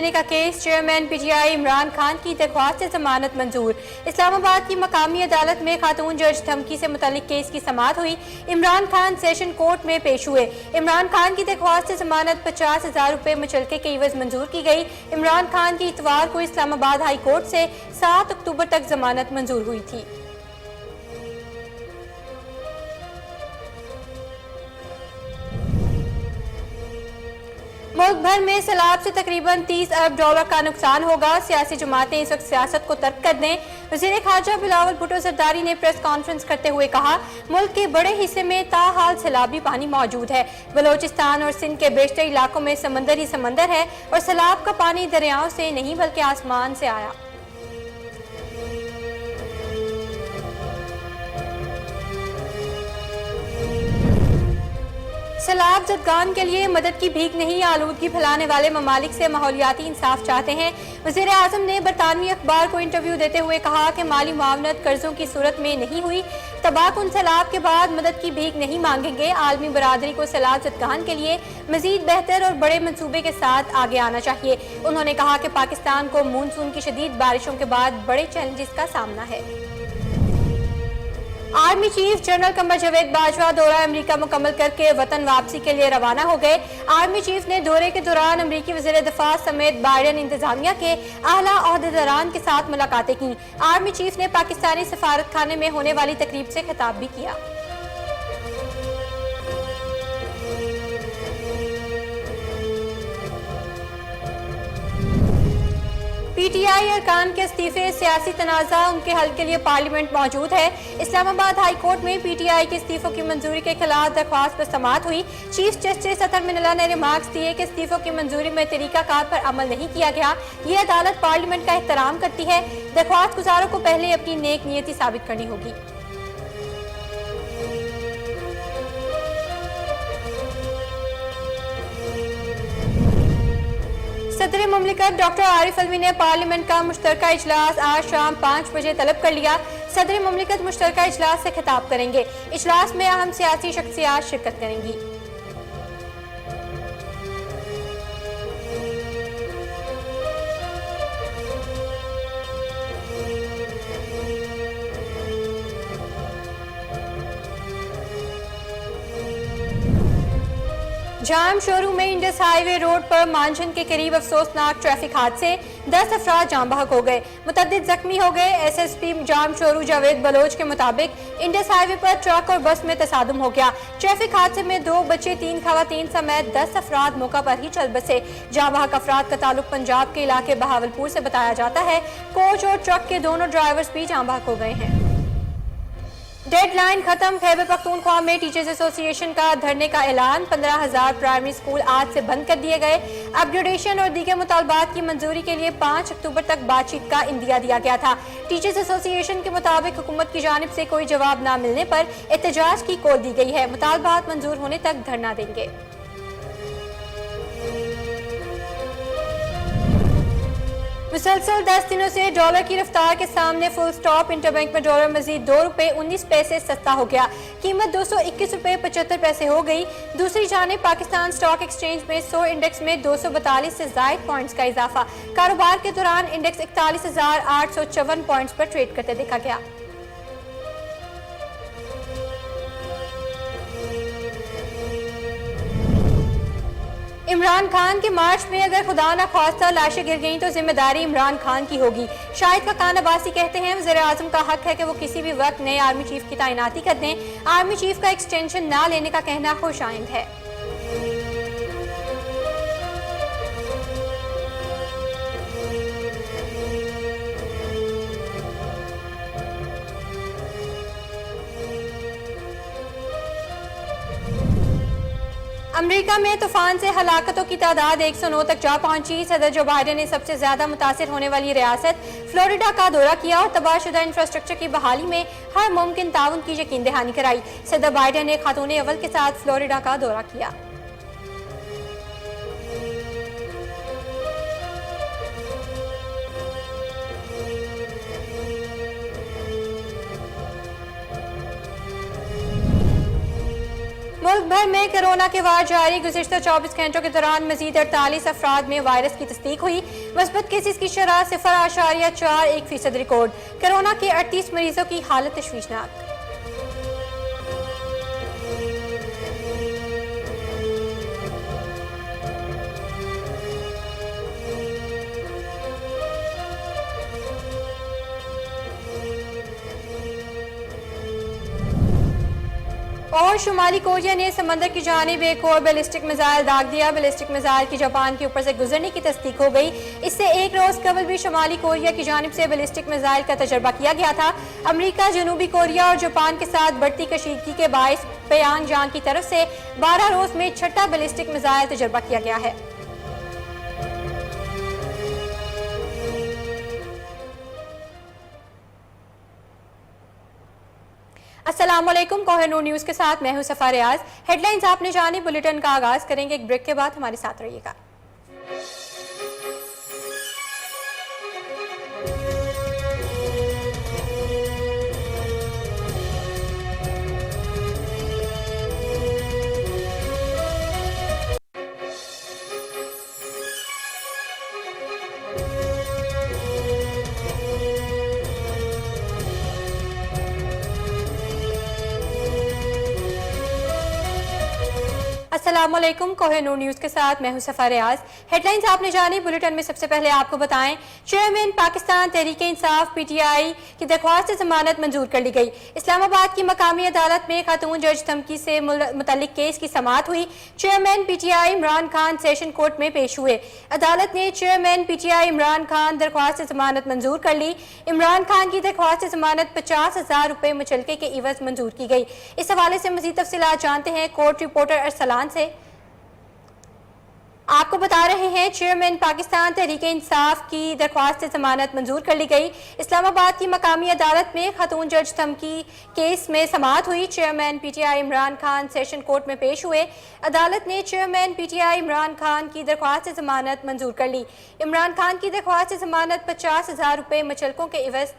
देने का case, chairman PTI Imran Khan की दरख्वास्त से जमानत मंजूर। इस्लामाबाद की मकामी अदालत में खातून जज धमकी से मुतल्लिक केस की समाअत हुई। इमरान खान सेशन कोर्ट में पेश हुए। इमरान खान की दरख्वास्त से जमानत 50,000 रुपए मुचलके के एवज मंजूर की गई। इमरान खान की इतवार को इस्लामाबाद हाई कोर्ट से 7 अक्टूबर तक जमानत मंजूर हुई थी। मुल्क भर में सैलाब से तकरीबन 30 अरब डॉलर का नुकसान होगा। सियासी जमातें इस वक्त सियासत को तर्क कर दें। वज़ीर ख़ारजा बिलावल भुट्टो ज़रदारी ने प्रेस कॉन्फ्रेंस करते हुए कहा, मुल्क के बड़े हिस्से में ताहाल सैलाबी पानी मौजूद है। बलोचिस्तान और सिंध के बेशतर इलाकों में समंदर ही समंदर है और सैलाब का पानी दरियाओं से नहीं बल्कि आसमान से आया। सैलाब ज़दगान के लिए मदद की भीख नहीं, आलूदगी फैलाने वाले ममालिक से माहौलियाती इंसाफ चाहते हैं। वज़ीर आज़म ने बरतानवी अखबार को इंटरव्यू देते हुए कहा कि माली मुआवनत कर्जों की सूरत में नहीं हुई। तबाहकुन सैलाब के बाद मदद की भीख नहीं मांगेंगे। आलमी बरादरी को सैलाब ज़दगान के लिए मजीद बेहतर और बड़े मंसूबे के साथ आगे आना चाहिए। उन्होंने कहा कि पाकिस्तान को मानसून की शदीद बारिशों के बाद बड़े चैलेंजेस का सामना है। Army chief general Qamar Javed Bajwa दौरा अमेरिका मुकम्मल करके वतन वापसी के लिए रवाना हो गए। आर्मी चीफ ने दौरे के दौरान अमेरिकी वज़ीर दिफा समेत बाइडेन इंतजामिया के आला ओहदेदारान के साथ मुलाकातें की। आर्मी चीफ ने पाकिस्तानी सफारत खाने में होने वाली तकरीब से खिताब भी किया। PTI अरकान के इस्तीफे, सियासी तनाज़ा, उनके हल के लिए पार्लियामेंट मौजूद है। इस्लामाबाद हाई कोर्ट में PTI के इस्तीफों की मंजूरी के खिलाफ दरख्वास्त पर समाअत हुई। चीफ जस्टिस अतर मिनल्ला ने रिमार्क्स दिए कि इस्तीफों की मंजूरी में तरीकाकार पर अमल नहीं किया गया। ये अदालत पार्लियामेंट का एहतराम करती है। दरख्वास्त गुजारों को पहले अपनी नेक नियति साबित करनी होगी। सदर मुमलिकत डॉक्टर आरिफ अलवी ने पार्लियामेंट का मुश्तरका इजलास आज शाम 5 बजे तलब कर लिया। सदर मुमलिकत मुश्तरका इजलास से खिताब करेंगे। इजलास में अहम सियासी शख्सियात शिरकत करेंगी। जाम शोरूम में इंडस हाईवे रोड पर मानछन के करीब अफसोसनाक ट्रैफिक हादसे, 10 अफराद जाम बहक हो गए, मुतअद्दिद जख्मी हो गए। SSP जाम शोरू जावेद बलोच के मुताबिक इंडस हाईवे पर ट्रक और बस में तसादुम हो गया। ट्रैफिक हादसे में 2 बच्चे, 3 खवातीन समेत 10 अफराद मौका पर ही चल बसे। जाम बहक अफराद का ताल्लुक पंजाब के इलाके बहावलपुर से बताया जाता है। कोच और ट्रक के दोनों ड्राइवर्स भी जाम बहक हो गए हैं। डेडलाइन खत्म, खैबर पख्तूनख्वा में टीचर्स एसोसिएशन का धरने का ऐलान। 15,000 प्राइमरी स्कूल आज से बंद कर दिए गए। अपग्रेडेशन और दीगर मुतालबात की मंजूरी के लिए 5 अक्टूबर तक बातचीत का इंदिया दिया गया था। टीचर्स एसोसिएशन के मुताबिक हुकूमत की जानिब से कोई जवाब न मिलने पर एहतजाज की कॉल दी गई है। मुतालबात मंजूर होने तक धरना देंगे। मुसलसल 10 दिनों से डॉलर की रफ्तार के सामने फुल स्टॉप। इंटरबैंक में डॉलर मजीद 2 रुपए 19 पैसे सस्ता हो गया। कीमत 221 रुपए 75 पैसे हो गई। दूसरी जानिब पाकिस्तान स्टॉक एक्सचेंज में 100 इंडेक्स में 242 से जायद पॉइंट्स का इजाफा। कारोबार के दौरान इंडेक्स 41,854 पॉइंट्स पर ट्रेड करते देखा गया। इमरान खान के मार्च में अगर खुदा न खास्ता लाशें गिर गईं तो जिम्मेदारी इमरान खान की होगी। शाहिद खाकान अब्बासी कहते हैं वज़ीर आज़म का हक है कि वो किसी भी वक्त नए आर्मी चीफ की तैनाती कर दें। आर्मी चीफ का एक्सटेंशन ना लेने का कहना खुशाइंद है। अमेरिका में तूफान से हलाकतों की तादाद 109 तक जा पहुंची। सदर जो बाइडेन ने सबसे ज्यादा मुतासिर होने वाली रियासत फ्लोरिडा का दौरा किया और तबाहशुदा इंफ्रास्ट्रक्चर की बहाली में हर मुमकिन ताउन की यकीन दहानी कराई। सदर बाइडेन ने खातून अव्वल के साथ फ्लोरिडा का दौरा किया। मुल्क मुल्क भर में कोरोना के वार जारी। गुज़िश्ता 24 घंटों के दौरान मजीद 48 अफराद में वायरस की तस्दीक हुई। मुस्बत केसेस की शरह 0.41% रिकॉर्ड। कोरोना के 38 मरीजों की हालत तशवीशनाक। और शुमाली कोरिया ने समंदर की जानिब एक और बैलिस्टिक मिसाइल दाग दिया। बैलिस्टिक मिसाइल की जापान के ऊपर से गुजरने की तस्दीक हो गई। इससे एक रोज कबल भी शुमाली कोरिया की जानिब से बैलिस्टिक मिसाइल का तजर्बा किया गया था। अमेरिका, जनूबी कोरिया और जापान के साथ बढ़ती कशीदगी के बायस प्योंगयांग की तरफ से 12 रोज में छठा बैलिस्टिक मिसाइल तजर्बा किया गया है। अस्सलामुअलैकुम, कोहिनूर न्यूज़ के साथ मैं हूं सफा रियाज। हेडलाइंस आपने जानी, बुलेटिन का आगाज करेंगे एक ब्रेक के बाद। हमारे साथ रहिएगा। अस्सलामुअलैकुम, कोहिनूर न्यूज़ के साथ मैं हूं सफा रियाज। हेडलाइंस आपने जानी, बुलेटिन में सबसे पहले आपको बताएं, चेयरमैन पाकिस्तान तहरीक इंसाफ पीटीआई की दरख्वास्त से जमानत मंजूर कर ली गई। इस्लामाबाद की मकामी अदालत में खातून जज धमकी से मुतल्लिक केस की समाअत हुई। Chairman PTI Imran Khan session court में पेश हुए। अदालत ने चेयरमैन पीटीआई इमरान खान दरख्वास्त से जमानत मंजूर कर ली। इमरान खान की दरख्वास्त से जमानत 50,000 रुपए मुचलके के इवज मंजूर की गई। इस हवाले से मजीद तफसीलात जानते हैं कोर्ट रिपोर्टर अरसलान से। आपको बता रहे हैं, चेयरमैन पाकिस्तान तहरीक इंसाफ की दरख्वास्त से जमानत मंजूर कर ली गई। इस्लामाबाद की मकामी अदालत में खातून जज धमकी केस में समाअत हुई। Chairman PTI Imran Khan session court में पेश हुए। अदालत ने चेयरमैन पीटीआई इमरान खान की दरख्वास्त से जमानत मंजूर कर ली। इमरान खान की दरख्वास्त से जमानत 50,000 रुपए मुचलकों के इवज।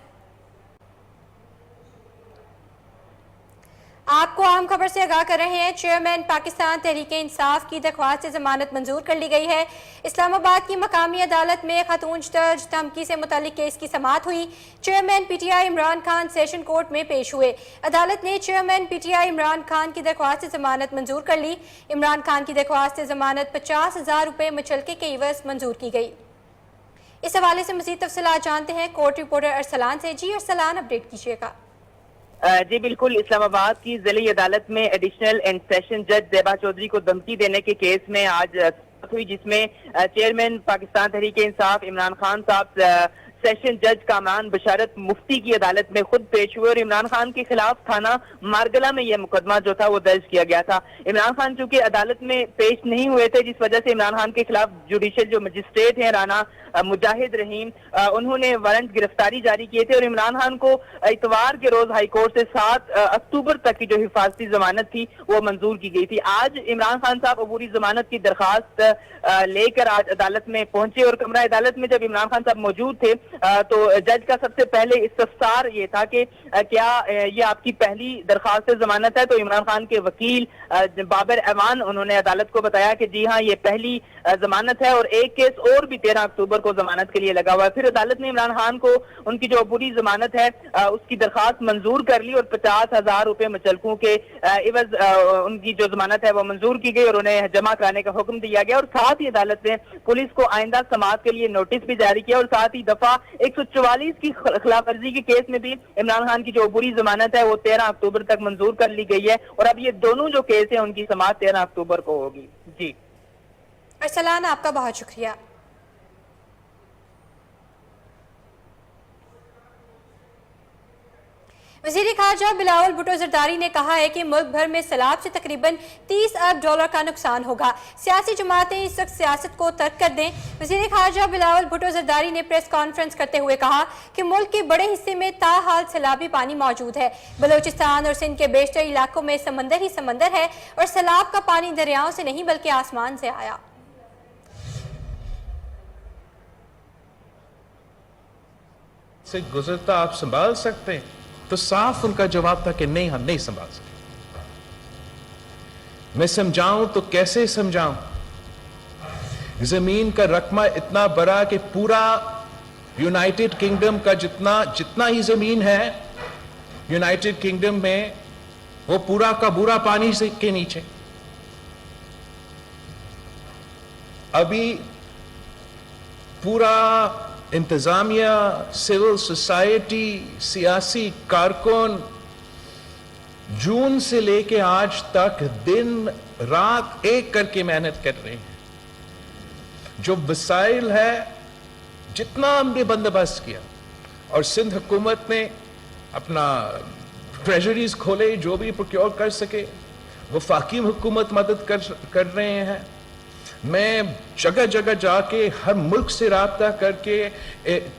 आपको अहम खबर से आगाह कर रहे हैं, चेयरमैन पाकिस्तान तहरीक इंसाफ की दरख्वास्त से जमानत मंजूर कर ली गई है। इस्लामाबाद की मकामी अदालत में खातून जज धमकी से मुतालिक केस की समाअत हुई। Chairman PTI Imran Khan session court में पेश हुए। अदालत ने चेयरमैन पीटीआई इमरान खान की दरख्वास्त से जमानत मंजूर कर ली। इमरान खान की दरख्वास्त से जमानत 50,000 रुपए मुचलके के इवज मंजूर की गई। इस हवाले से मजीद तफसीलात जानते हैं कोर्ट रिपोर्टर अरसलान से। जी अरसलान, अपडेट कीजिएगा। जी बिल्कुल, इस्लामाबाद की जिली अदालत में एडिशनल एंड सेशन जज ज़ेबा चौधरी को धमकी देने के केस में आज हुई, जिसमें चेयरमैन पाकिस्तान तहरीक इंसाफ इमरान खान साहब सेशन जज कामरान बशारत मुफ्ती की अदालत में खुद पेश हुए और इमरान खान के खिलाफ थाना मारगला में यह मुकदमा जो था वो दर्ज किया गया था। इमरान खान चूंकि अदालत में पेश नहीं हुए थे, जिस वजह से इमरान खान के खिलाफ जुडिशल जो मजिस्ट्रेट हैं राना मुजाहिद रहीम, उन्होंने वारंट गिरफ्तारी जारी किए थे और इमरान खान को इतवार के रोज हाईकोर्ट से 7 अक्टूबर तक की जो हिफाजती जमानत थी वो मंजूर की गई थी। आज इमरान खान साहब अबूरी जमानत की दरखास्त लेकर आज अदालत में पहुंचे और कमरा अदालत में जब इमरान खान साहब मौजूद थे तो जज का सबसे पहले इस्तफसार ये था कि क्या ये आपकी पहली दरखास्त जमानत है? तो इमरान खान के वकील बाबर ऐवान उन्होंने अदालत को बताया कि जी हाँ, ये पहली जमानत है और एक केस और भी 13 अक्टूबर को जमानत के लिए लगा हुआ है। फिर अदालत ने इमरान खान को उनकी जो अबूरी जमानत है उसकी दरखास्त मंजूर कर ली और 50,000 रुपए मुचलकों के इवज उनकी जो जमानत है वो मंजूर की गई और उन्हें जमा कराने का हुक्म दिया गया। और साथ ही अदालत ने पुलिस को आइंदा समाअत के लिए नोटिस भी जारी किया और साथ ही दफा 144 की खिलाफ वर्जी के केस में भी इमरान खान की जो बुरी जमानत है वो 13 अक्टूबर तक मंजूर कर ली गई है और अब ये दोनों जो केस है उनकी समाअत 13 अक्टूबर को होगी। जी अरसलान, आपका बहुत शुक्रिया। वज़ीर ख़ारजा बिलावल भुट्टो ज़रदारी ने कहा है कि मुल्क भर में सैलाब से तकरीबन 30 अरब डॉलर का नुकसान होगा। सियासी जमातें इस वक्त सियासत को तर्क कर दें। वज़ीर ख़ारजा बिलावल भुट्टो ज़रदारी ने प्रेस कॉन्फ्रेंस करते हुए कहा कि मुल्क के बड़े हिस्से में ताहाल सैलाबी पानी मौजूद है। बलोचिस्तान और सिंध के बेशतर इलाकों में समंदर ही समंदर है और सैलाब का पानी दरियाओं से नहीं बल्कि आसमान से आया। से गुजरता आप संभाल सकते हैं? तो साफ उनका जवाब था कि नहीं, हम नहीं संभाल सकते। मैं समझाऊं तो कैसे समझाऊं? जमीन का रकमा इतना बड़ा कि पूरा यूनाइटेड किंगडम का जितना ही जमीन है यूनाइटेड किंगडम में, वो पूरा का पूरा पानी से के नीचे। अभी पूरा इंतजामिया, सिविल सोसाइटी, सियासी कारकुन जून से लेके आज तक दिन रात एक करके मेहनत कर रहे हैं। जो वसाइल है जितना हमने बंदोबस्त किया, और सिंध हुकूमत ने अपना ट्रेजरीज खोले, जो भी प्रोक्योर कर सके, वफाकी हुकूमत मदद कर रहे हैं। मैं जगह जगह जाके हर मुल्क से राब्ता करके,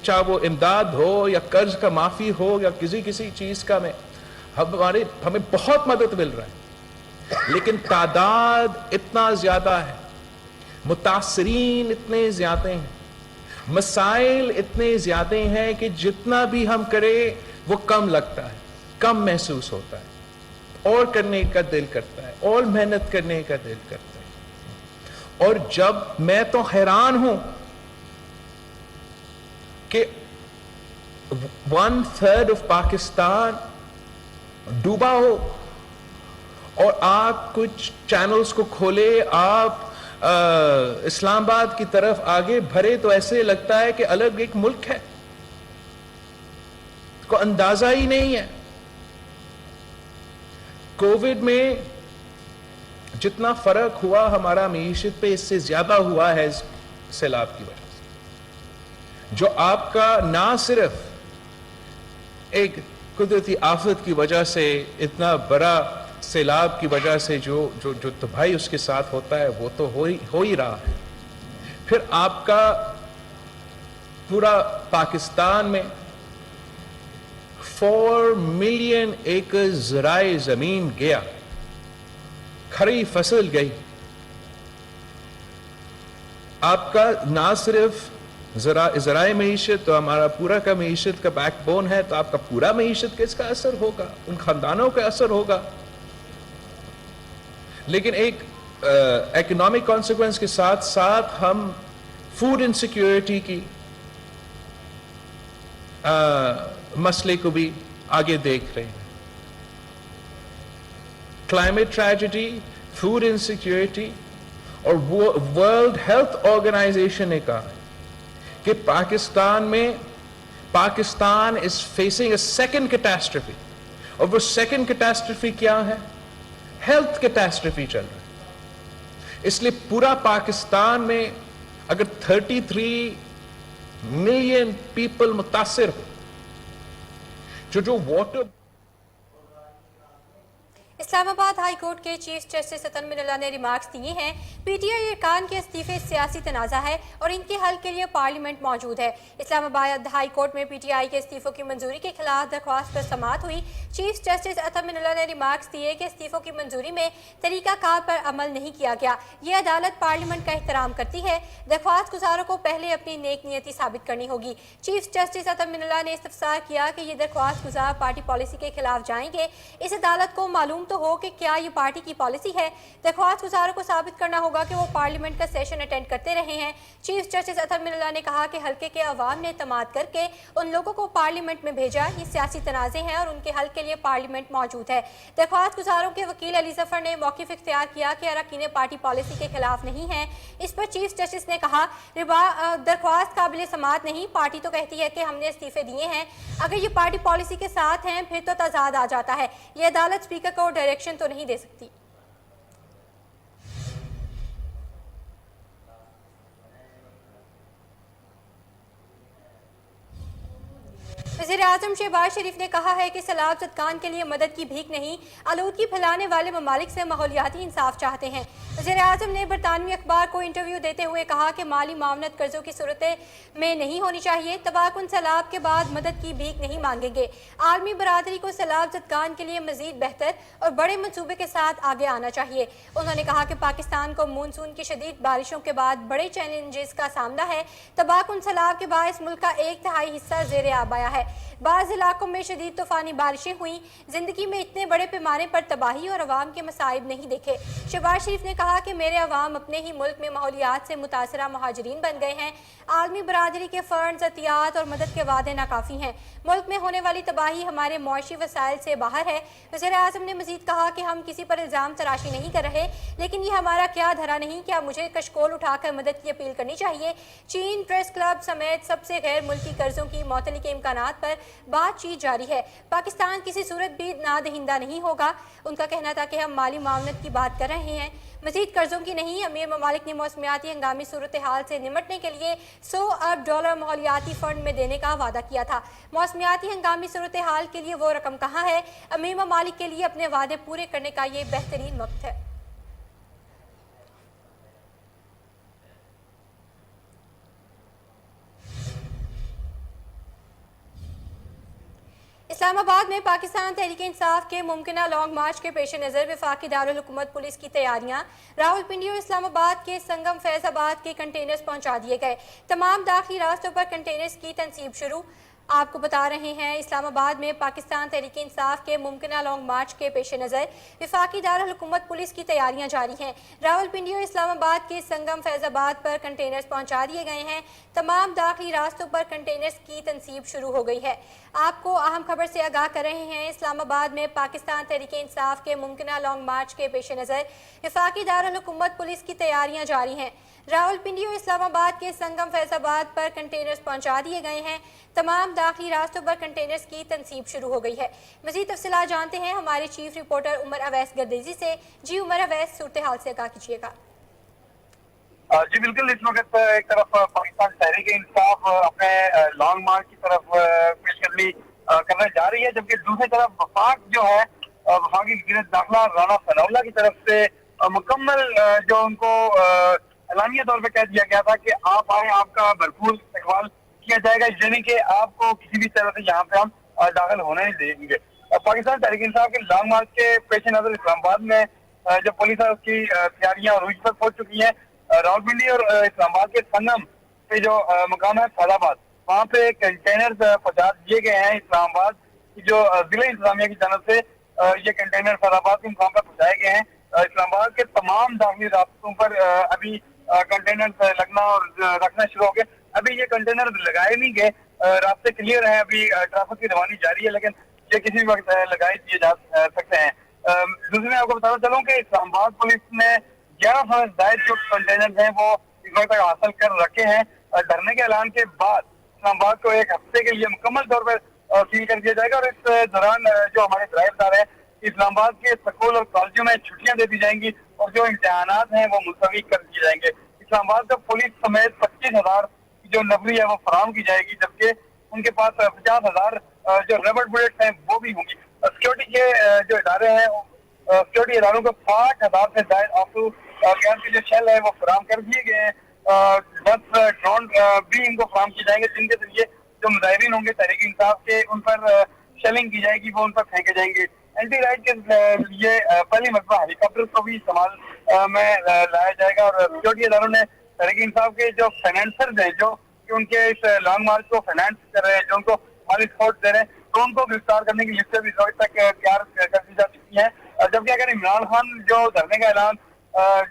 चाहे वो इमदाद हो या कर्ज का माफी हो या किसी चीज का, हमें बहुत मदद मिल रहा है, लेकिन तादाद इतना ज्यादा है, मुतासरीन इतने ज्यादा हैं, मसाइल इतने ज्यादा हैं कि जितना भी हम करें वो कम लगता है, कम महसूस होता है, और करने का दिल करता है, और मेहनत करने का दिल करता है। और जब मैं तो हैरान हूं कि 1/3 ऑफ पाकिस्तान डूबा हो, और आप कुछ चैनल्स को खोले, आप इस्लामाबाद की तरफ आगे भरे, तो ऐसे लगता है कि अलग एक मुल्क है, को अंदाजा ही नहीं है। कोविड में जितना फर्क हुआ हमारा मईशत पे, इससे ज्यादा हुआ है सैलाब की वजह से, जो आपका ना सिर्फ एक कुदरती आफत की वजह से, इतना बड़ा सैलाब की वजह से जो तबाही उसके साथ होता है, वो तो हो ही रहा है। फिर आपका पूरा पाकिस्तान में 4 मिलियन एकड़ ज़राए जमीन गया, खरी फसल गई। आपका ना सिर्फ ज़राए मईशत, तो हमारा पूरा का मईशत का बैकबोन है, तो आपका पूरा मईशत का इसका असर होगा, उन खानदानों का असर होगा। लेकिन एक इकोनॉमिक कॉन्सिक्वेंस के साथ साथ हम फूड इनसिक्योरिटी की मसले को भी आगे देख रहे हैं। क्लाइमेट ट्रेजेडी, फूड इनसिक्योरिटी, और वर्ल्ड हेल्थ ऑर्गेनाइजेशन ने कहा कि Pakistan is facing a second catastrophe, और वो सेकंड कैटास्ट्रोफी क्या है? हेल्थ कैटास्ट्रोफी चल रहा है। इसलिए पूरा पाकिस्तान में अगर 33 मिलियन पीपल मुतासिर हो, जो वाटर। इस्लामाबाद हाई कोर्ट के चीफ जस्टिस अतर मिनल्ला ने रिमार्क्स दिए हैं, पीटीआई अरकान के इस्तीफे सियासी तनाज़ा है और इनके हल के लिए पार्लियामेंट मौजूद है। इस्लामाबाद हाई कोर्ट में पीटीआई के इस्तीफों की मंजूरी के खिलाफ दरख्वास्त पर समाअत हुई। चीफ जस्टिस अतर मिनल्ला ने रिमार्क्स दिए कि इस्तीफों की मंजूरी में तरीकाकार पर अमल नहीं किया गया। ये अदालत पार्लियामेंट का एहतराम करती है। दरख्वास्त गुजारों को पहले अपनी नेक नीयती साबित करनी होगी। चीफ जस्टिस अतर मिनल्ला ने इस्तफसार किया कि ये दरख्वास्त गुजार पार्टी पॉलिसी के खिलाफ जाएंगे। इस अदालत को मालूम तो हो कि क्या ये पार्टी की पॉलिसी है। दरख्वास्त गुजारों को साबित करना होगा कि वो पार्लियामेंट का सेशन अटेंड करते रहे हैं। चीफ जस्टिस अतर मिनल्ला ने कहा कि हल्के के अवाम ने एतमाद करके उन लोगों को पार्लियामेंट में भेजा। ये सियासी तनाज़े हैं और उनके हल के लिए पार्लियामेंट मौजूद है। दरख्वास्त गुजारों के वकील अली जफर ने मौक़िफ़ इख्तियार किया कि अरकान पार्टी पॉलिसी के खिलाफ नहीं है। इस पर चीफ जस्टिस ने कहा, दरख्वास्त काबिल समाअत नहीं, पार्टी तो कहती है कि हमने इस्तीफे दिए हैं। अगर ये पार्टी पॉलिसी के साथ हैं फिर तो तजाद आ जाता है। ये अदालत स्पीकर को डायरेक्शन तो नहीं दे सकती। वज़ीर-ए-आज़म शहबाज शरीफ ने कहा है कि सैलाब ज़दगान के लिए मदद की भीख नहीं, आलूदगी फैलाने वाले ममालिक से माहौलियाती इंसाफ चाहते हैं। वज़ीर-ए-आज़म ने बरतानवी अखबार को इंटरव्यू देते हुए कहा कि माली मामनत कर्जों की सूरत में नहीं होनी चाहिए। तबाहकुन सैलाब के बाद मदद की भीख नहीं मांगेंगे। आलमी बरादरी को सैलाब ज़दगान के लिए मज़ीद बेहतर और बड़े मनसूबे के साथ आगे आना चाहिए। उन्होंने कहा कि पाकिस्तान को मानसून की शदीद बारिशों के बाद बड़े चैलेंजेस का सामना है। तबाहकुन सैलाब के बायस मुल्क का 1/3 हिस्सा ज़ेरे आब आया है। بعض علاقوں میں شدید طوفانی بارشیں ہوئیں. زندگی میں اتنے بڑے پیمانے پر تباہی اور عوام کے مصائب نہیں دیکھے. شہباز شریف نے کہا کہ میرے عوام اپنے ہی ملک میں ماحولیات سے متاثرہ مہاجرین بن گئے ہیں. عالمی برادری کے فنڈز، عطیات اور مدد کے وعدے ناکافی ہیں. ملک میں ہونے والی تباہی ہمارے معاشی وسائل سے باہر ہے. وزیر اعظم نے مزید کہا کہ ہم کسی پر الزام تراشی نہیں کر رہے، لیکن یہ ہمارا کیا دھرا نہیں کیا مجھے کشکول اٹھا کر مدد کی اپیل کرنی چاہیے. چین پریس کلب سمیت سب سے غیر ملکی قرضوں کی معطلی کے امکانات پر بات چیت جاری ہے. پاکستان کسی صورت بھی نادہندہ نہیں ہوگا. ان کا کہنا تھا کہ ہم مالی معاونت کی بات کر رہے ہیں، مزید قرضوں کی نہیں. امیر ممالک نے موسمیاتی ہنگامی صورتحال سے نمٹنے کے لیے $100 ارب ماحولیاتی فنڈ میں دینے کا وعدہ کیا تھا. موسمیاتی ہنگامی صورتحال کے لیے وہ رقم کہاں ہے؟ امیر ممالک کے لیے اپنے وعدے پورے کرنے کا یہ بہترین وقت ہے. اسلام آباد میں پاکستان تحریک انصاف کے ممکنہ لانگ مارچ کے پیش نظر وفاقی دارالحکومت پولیس کی تیاریاں. راولپنڈی اور اسلام آباد کے سنگم فیض آباد کے کنٹینرز پہنچا دیے گئے. تمام داخلی راستوں پر کنٹینرز کی تنصیب شروع. آپ کو بتا رہے ہیں اسلام آباد میں پاکستان تحریک انصاف کے ممکنہ لانگ مارچ کے پیش نظر وفاقی دارالحکومت پولیس کی تیاریاں جاری ہیں. راولپنڈی اور اسلام آباد کے سنگم فیض آباد پر کنٹینرز پہنچا دیے گئے ہیں. تمام داخلی راستوں پر کنٹینرز کی تنصیب شروع ہو گئی ہے. آپ کو اہم خبر سے آگاہ کر رہے ہیں. اسلام آباد میں پاکستان تحریک انصاف کے ممکنہ لانگ مارچ کے پیش نظر وفاقی دارالحکومت پولیس کی تیاریاں جاری ہیں. راولپنڈی اور اسلام آباد کے سنگم فیض آباد پر کنٹینرز پہنچا دیے گئے ہیں. تمام داخلی راستوں پر کنٹینرز کی تنصیب شروع ہو گئی ہے. مزید تفصیلات جانتے ہیں ہمارے چیف رپورٹر عمر اویس گردیزی سے. جی عمر اویس، صورتحال سے آگاہ کیجیے گا. جی بالکل، اس وقت ایک طرف پاکستان تحریک انصاف اپنے لانگ مارچ کی طرف پیش قدمی کرنے جا رہی ہے، جبکہ دوسری طرف وفاق جو ہے وفاقی وزیر داخلہ رانا ثناء اللہ کی طرف سے مکمل جو ان کو اعلانیہ طور پہ کہہ دیا گیا تھا کہ آپ آئیں، آپ کا بھرپور استقبال کیا جائے گا، یعنی کہ آپ کو کسی بھی طرح سے یہاں پہ ہم داخل ہونے نہیں دیں گے. پاکستان تحریک انصاف کے لانگ مارچ کے پیش نظر اسلام آباد میں جو پولیس ہے اس کی تیاریاں عروج پر پہنچ چکی ہیں. راولپنڈی اور اسلام آباد کے سنگم پہ جو مقام ہے فیض آباد، وہاں پہ کنٹینر پہنچا دیے گئے ہیں. اسلام آباد کی جو ضلع انتظامیہ کی جانب سے یہ کنٹینر فیض آباد کے مقام پر پہنچائے گئے ہیں. اسلام آباد کے تمام داخلی راستوں پر ابھی کنٹینر لگنا اور رکھنا شروع ہو گئے. ابھی یہ کنٹینر لگائے نہیں گئے، راستے کلیئر ہیں، ابھی ٹریفک کی روانی جاری ہے، لیکن یہ کسی بھی وقت لگائے دیے جا سکتے ہیں. دوسرے میں آپ کو بتانا چلوں کہ اسلام آباد پولیس نے 11 زائد جو کنٹینر ہیں وہ اس وقت تک حاصل کر رکھے ہیں. دھرنے کے اعلان کے بعد اسلام آباد کو ایک ہفتے کے لیے مکمل طور پر سیل کر دیا جائے گا، اور اس دوران جو ہمارے ذرائع دار ہیں اسلام آباد کے سکول اور کالجوں میں چھٹیاں دے دی جائیں گی اور جو امتحانات ہیں وہ ملتوی کر دیے جائیں گے. اسلام آباد کا پولیس سمیت 25,000 جو نفری ہے وہ فراہم کی جائے گی، جبکہ ان کے پاس 50,000 جو ربڑ بلیٹس ہیں وہ بھی ہوں گی. سیکورٹی کے جو ادارے ہیں سیکورٹی اداروں کو 60,000 سے زائد آفو گیس کے جو شیل ہے وہ فراہم کر دیے گئے ہیں. 10 ڈرون بھی ان کو فراہم کیے جائیں گے، جن کے ذریعے جو مظاہرین ہوں گے تحریک انصاف کے ان پر شیلنگ کی جائے گی، وہ ان پر پھینکے جائیں گے. اینٹی رائٹ کے لیے پہلی مرتبہ ہیلی کاپٹر کو بھی استعمال میں لایا جائے گا، اور سیکورٹی اداروں نے تحریک انصاف کے جو فائنینسرز ہیں جو کہ ان کے اس لانگ مارچ کو فائنانس کر رہے ہیں، جو ان کو مالی سپورٹ دے رہے ہیں، تو ان کو گرفتار کرنے کی لسٹیں بھی تک تیار کر دی جا چکی ہیں. جبکہ اگر عمران خان جو دھرنے کا اعلان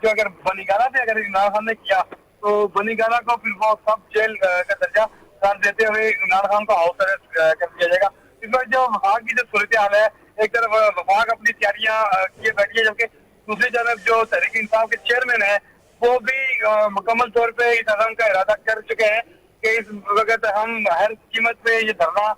جو اگر بنی گالا سے اگر عمران خان نے کیا تو بنی گالا کو پھر وہ سب جیل کا درجہ قرار دیتے ہوئے عمران خان کو ہاؤس اریسٹ کر دیا جائے گا. اس وقت جو وفاق کی جو صورتحال ہے، ایک طرف وفاق اپنی تیاریاں کیے بیٹھی ہے، جبکہ دوسری طرف جو تحریک انصاف کے چیئرمین ہیں وہ بھی مکمل طور پہ اس عزم کا ارادہ کر چکے ہیں کہ اس وقت ہم ہر قیمت پہ یہ دھرنا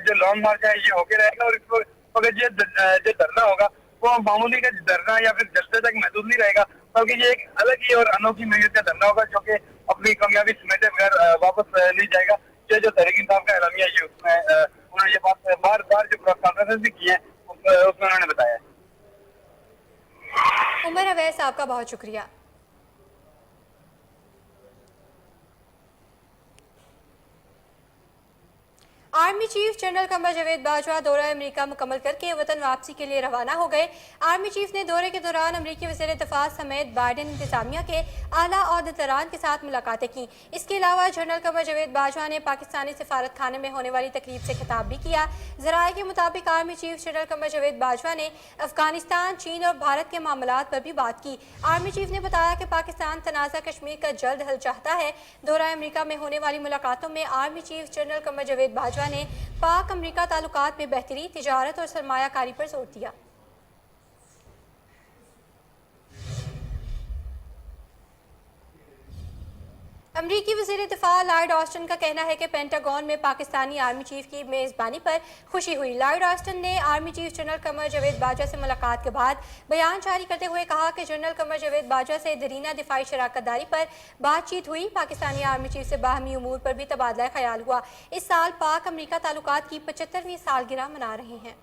جو لانگ مارچ ہے یہ ہو کے رہے گا، اور اس وقت یہ جو دھرنا ہوگا وہ معمولی کا دھرنا یا پھر جلسے تک محدود نہیں رہے گا، بلکہ یہ ایک الگ ہی اور انوکھی نوعیت کا دھرنا ہوگا جو کہ اپنی کامیابی سمیٹے بغیر واپس نہیں جائے گا. یہ جو تحریک انصاف کا اعلامیہ ہے اس میں انہوں نے یہ بات بار بار جو پریس کانفرنس بھی کی ہے اس میں انہوں نے بتایا. عمر اویس، آپ کا بہت شکریہ. Army chief general Qamar Javed Bajwa दौरा अमेरिका मुकम्मल करके वतन वापसी के लिए रवाना हो गए। आर्मी चीफ ने दौरे के दौरान अमेरिकी वज़ीर दिफा समेत बाइडेन इंतजामिया के आला ओहदेदारान के साथ मुलाकातें की। इसके अलावा जनरल कमर जावेद बाजवा ने पाकिस्तानी सफारत खाने में होने वाली तकरीब से खिताब भी किया। ज़राए के मुताबिक army chief general Qamar Javed Bajwa ने अफगानिस्तान, चीन और भारत के मामलात पर भी बात की। आर्मी चीफ ने बताया कि पाकिस्तान तनाज़ा कश्मीर का जल्द हल चाहता है। दौरा अमेरिका में होने वाली मुलाकातों में army chief general Qamar Javed Bajwa ने पाक अमेरिका ताल्लुकात में बेहतरी, तिजारत और सरमायाकारी पर जोर दिया। अमरीकी वज़ीर दिफा लॉयड ऑस्टिन का कहना है कि पेंटागन में पाकिस्तानी आर्मी चीफ की मेज़बानी पर खुशी हुई। लॉयड ऑस्टिन ने army chief general Qamar Javed Bajwa से मुलाकात के बाद बयान जारी करते हुए कहा कि जनरल कमर जावेद बाजवा से दरीना दिफाई शराकत दारी पर बातचीत हुई। पाकिस्तानी आर्मी चीफ से बाहमी उमूर पर भी तबादला ख्याल हुआ। इस साल पाक अमरीका ताल्लुकात की 75वीं सालगिरह मना रहे हैं।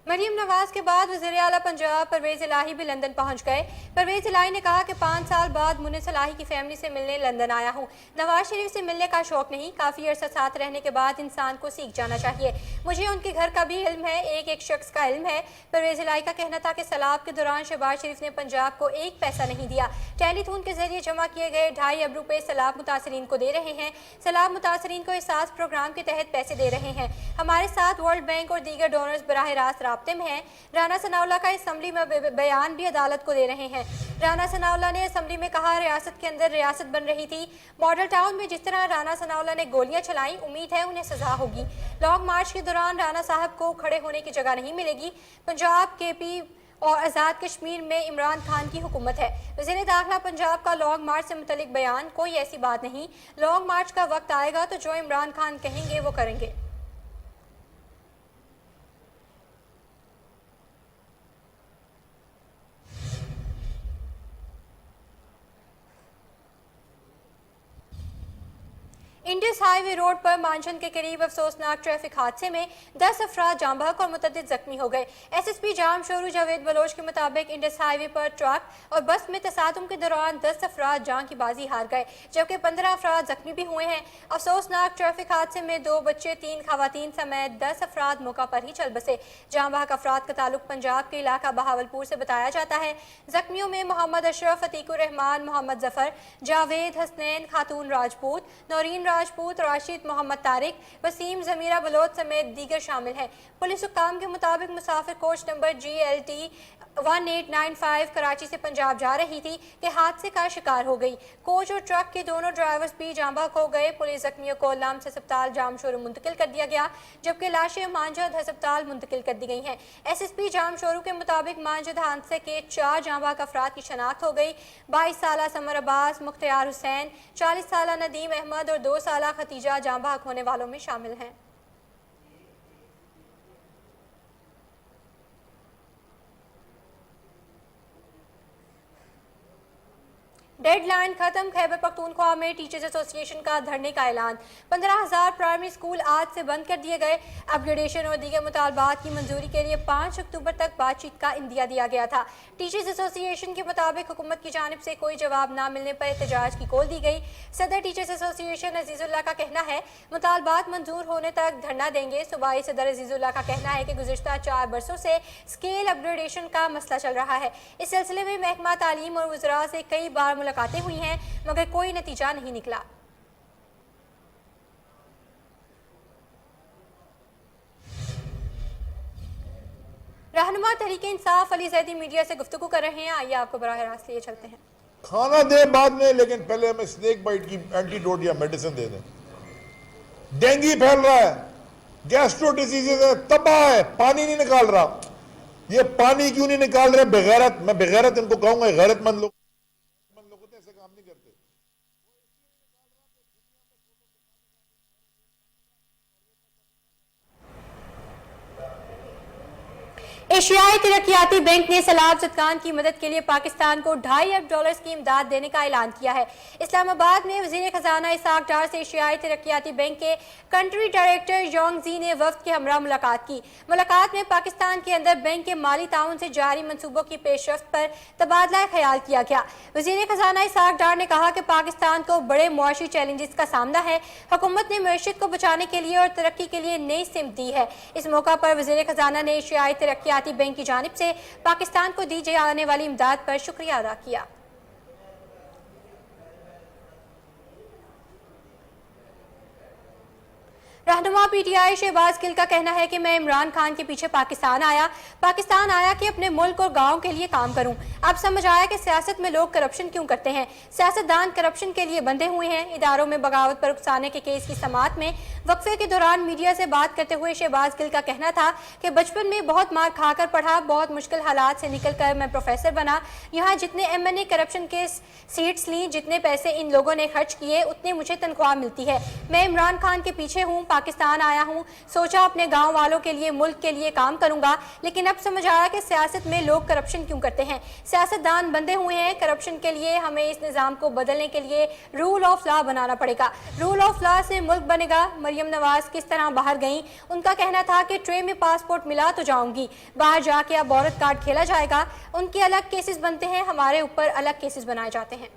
मरीम नवाज के बाद वज़ीर आला पंजाब परवेज़ इलाही भी लंदन पहुंच गए। परवेज़ इलाही ने कहा कि 5 साल बाद मुनिस इलाही की फैमिली से मिलने लंदन आया हूं। नवाज शरीफ से मिलने का शौक नहीं, काफ़ी अरसा साथ रहने के बाद इंसान को सीख जाना चाहिए। मुझे उनके घर का भी इल्म है, एक शख्स का इल्म है। परवेज़ इलाही का कहना था कि सैलाब के दौरान शहबाज शरीफ ने पंजाब को एक पैसा नहीं दिया। टेलीथून के जरिए जमा किए गए 2.5 अरब रुपये सैलाब मुतासरीन को दे रहे हैं। सैलाब मुतासरीन को एहसास प्रोग्राम के तहत पैसे दे रहे हैं। हमारे साथ वर्ल्ड बैंक और दीगर डोनर्स बराह रास्त राब्ते में हैं। राना सनाउल्लाह का असम्बली में बयान भी अदालत को दे रहे हैं। राना सनाउल्लाह ने असम्बली में कहा, रियासत के अंदर रियासत बन रही थी। मॉडल टाउन में जिस तरह राना सनाउल्लाह ने गोलियां चलाई, उम्मीद है उन्हें सजा होगी। लॉन्ग मार्च के दौरान राना साहब को खड़े होने की जगह नहीं मिलेगी। पंजाब, केपी और आज़ाद कश्मीर में इमरान खान की हुकूमत है। वज़ीर दाखिला पंजाब का लॉन्ग मार्च से मुतल्लिक बयान, कोई ऐसी बात नहीं। लॉन्ग मार्च का वक्त आएगा तो जो इमरान खान कहेंगे वो करेंगे। इंडस हाईवे रोड पर मानचंद के करीब अफसोसनाक ट्रैफिक हादसे में 10 अफराद जाम बहक और मुतअद्दिद जख्मी हो गए। एसएसपी जाम शोरू जावेद बलोच के मुताबिक इंडस हाईवे पर ट्रक और बस में तसादुम के दौरान 10 अफराद जान की बाजी हार गए, जबकि 15 अफराद जख्मी भी हुए हैं। अफसोसनाक ट्रैफिक हादसे में 2 बच्चे, 3 खवातीन समेत 10 अफराद मौका पर ही चल बसे। जाम बहक अफराद का ताल्लुक पंजाब के इलाका बहावलपुर से बताया जाता है। जख्मियों में मोहम्मद अशरफ, अतीकुर रहमान, मोहम्मद जफर, जावेद, हसनैन खातून राजपूत, नौरीन राजपूत, राशिद मोहम्मद तारिक, वसीम जमीरा बलोच समेत दीगर शामिल हैं। पुलिस हुक्काम के मुताबिक मुसाफिर कोच नंबर GLT 1895 कराची से पंजाब जा रही थी कि हादसे का शिकार हो गई। कोच और ट्रक के दोनों ड्राइवर्स भी जाम बहक हो गए। पुलिस जख्मियों को लाम्स अस्पताल जाम शोरू मुंतकिल कर दिया गया, जबकि लाशें मांझद अस्पताल मुंतकिल कर दी गई हैं। SSP जाम शोरू के मुताबिक मांझद हादसे के 4 जाम बहक अफराद की शनाख्त हो गई। 22 साला समर अब्बास, मुख्तियार हुसैन, 40 साला नदीम अहमद और 2 साला खतीजा जाम बहक होने वालों में शामिल हैं। डेडलाइन खत्म, खैबर पख्तूनख्वा में टीचर्स एसोसिएशन का धरने का ऐलान। 15,000 प्राइमरी स्कूल आज से बंद कर दिए गए। अपग्रेडेशन और दीगर मुतालबात की मंजूरी के लिए 5 अक्टूबर तक बातचीत का इंदिया दिया गया था। टीचर्स एसोसिएशन के मुताबिक हुकूमत की जानिब से कोई जवाब न मिलने पर एहतजाज की कॉल दी गई। सदर टीचर्स एसोसिएशन अजीजुल्लाह का कहना है मुतालबात मंजूर होने तक धरना देंगे। सूबाई सदर अजीजुल्लाह का कहना है कि गुज़िश्ता 4 बरसों से स्केल अपग्रेडेशन का मसला चल रहा है। इस सिलसिले में महकमा तालीम और वज़रा से कई बार मुलाकातें हुई हैं, मगर कोई नतीजा नहीं निकला। रहनुमा तहरीक इंसाफ अली जैदी मीडिया से गुफ्तगू कर रहे हैं, आइए आपको बराह रास्त लिए चलते हैं। खाना दे बाद में, लेकिन पहले हमें स्नेक बाइट की एंटीडोट या मेडिसिन दे दें। डेंगू फैल रहा है, गैस्ट्रो डिजीजेज है, तबाह है, पानी नहीं निकाल रहा। ये पानी क्यों नहीं निकाल रहे? बेगैरत, मैं बेगैरत इनको कहूंगा, गैरतमंद लोग ऐसे काम नहीं करते। एशियाई तरक्याती बैंक ने सैलाब ज़दगान की मदद के लिए पाकिस्तान को $2.5 अरब की इमदाद देने का ऐलान किया है। इस्लामाबाद में वज़ीर खजाना इसाक डार से एशियाई तरक्याती बैंक के कंट्री डायरेक्टर योंग जी ने वफ्द के हमरा मुलाकात की। मुलाकात में पाकिस्तान के अंदर बैंक के माली ताउन से जारी मंसूबों की पेशरफ्त पर तबादला ख्याल किया गया। वज़ीर खजाना इसाक डार ने कहा कि पाकिस्तान को बड़े मुआशी चैलेंजेस का सामना है। हुकूमत ने मईशत को बचाने के लिए और तरक्की के लिए नई सिमत दी है। इस मौका पर वज़ीर खजाना ने एशियाई तरक्याती बैंक की जानिब से पाकिस्तान को दी जाने वाली इमदाद पर शुक्रिया अदा किया। रहनुमा पीटीआई शहबाज गिल का कहना है कि मैं इमरान खान के पीछे पाकिस्तान आया कि अपने मुल्क और गांव के लिए काम करूं। अब समझ आया कि सियासत में लोग करप्शन क्यों करते हैं। सियासतदान करप्शन के लिए बंधे हुए हैं। इदारों में बगावत पर उकसाने के केस की समाअत में वक्फे के दौरान मीडिया से बात करते हुए शहबाज गिल का कहना था कि बचपन में बहुत मार खाकर पढ़ा, बहुत मुश्किल हालात से निकल कर मैं प्रोफेसर बना। यहाँ जितने MNA करप्शन के सीट्स ली, जितने पैसे इन लोगों ने खर्च किए, उतनी मुझे तनख्वाह मिलती है। मैं इमरान खान के पीछे हूँ, पाकिस्तान आया हूँ, सोचा अपने गांव वालों के लिए, मुल्क के लिए काम करूंगा। लेकिन अब समझ आया कि सियासत में लोग करप्शन क्यों करते हैं। सियासतदान बंधे हुए हैं करप्शन के लिए। हमें इस निज़ाम को बदलने के लिए रूल ऑफ लॉ बनाना पड़ेगा। रूल ऑफ लॉ से मुल्क बनेगा। मरियम नवाज किस तरह बाहर गईं, उनका कहना था कि ट्रे में पासपोर्ट मिला तो जाऊंगी, बाहर जाके अब औरत कार्ड खेला जाएगा। उनके अलग केसेस बनते हैं, हमारे ऊपर अलग केसेस बनाए जाते हैं।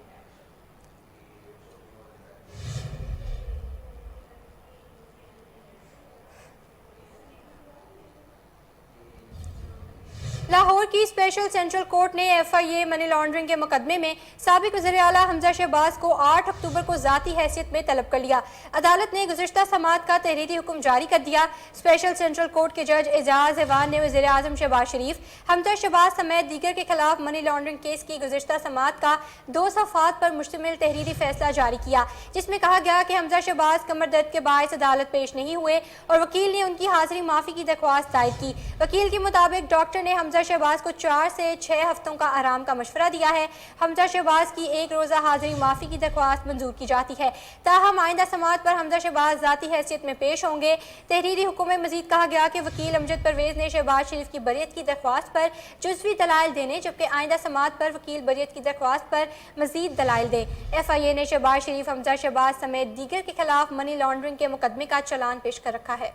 लाहौर की स्पेशल सेंट्रल कोर्ट ने FIA मनी लॉन्ड्रिंग के मुकदमे में साबिक वज़ीर आला हमजा शहबाज को 8 अक्टूबर को ज़ाती हैसियत में तलब कर लिया। अदालत ने गुज़िश्ता समाअत का तहरीरी हुक्म जारी कर दिया। स्पेशल सेंट्रल कोर्ट के जज एजाज एवान ने वज़ीर आज़म शहबाज शरीफ, हमजा शहबाज समेत दीगर के खिलाफ मनी लॉन्ड्रिंग केस की गुज़िश्ता समाअत का 2 सफ़ात पर मुश्तमिल तहरीरी फैसला जारी किया, जिसमें कहा गया कि हमजा शहबाज कमर दर्द के बायस अदालत पेश नहीं हुए और वकील ने उनकी हाजिरी माफ़ी की दरख्वास्त दायर की। वकील के मुताबिक डॉक्टर ने हमजा शहबाज को 4 से 6 हफ्तों का आराम का मशवरा दिया है। हमजा शहबाज की 1 रोज़ा हाजिरी माफ़ी की दरख्वास्त मंजूर की जाती है। ताहम आइंदा समाअत पर हमजा शहबाज ज़ाती हैसियत में पेश होंगे। तहरीरी हुक्म में मजीद कहा गया कि वकील अमजद परवेज़ ने शहबाज शरीफ की बरियत की दरख्वास्त पर जुज़वी दलाइल देने, जबकि आइंदा समाअत पर वकील बरियत की दरख्वास्त पर मजीद दलाइल दे। FIA ने शहबाज शरीफ, हमजा शहबाज समेत दीगर के खिलाफ मनी लॉन्ड्रिंग के मुकदमे का चलान पेश कर रखा है।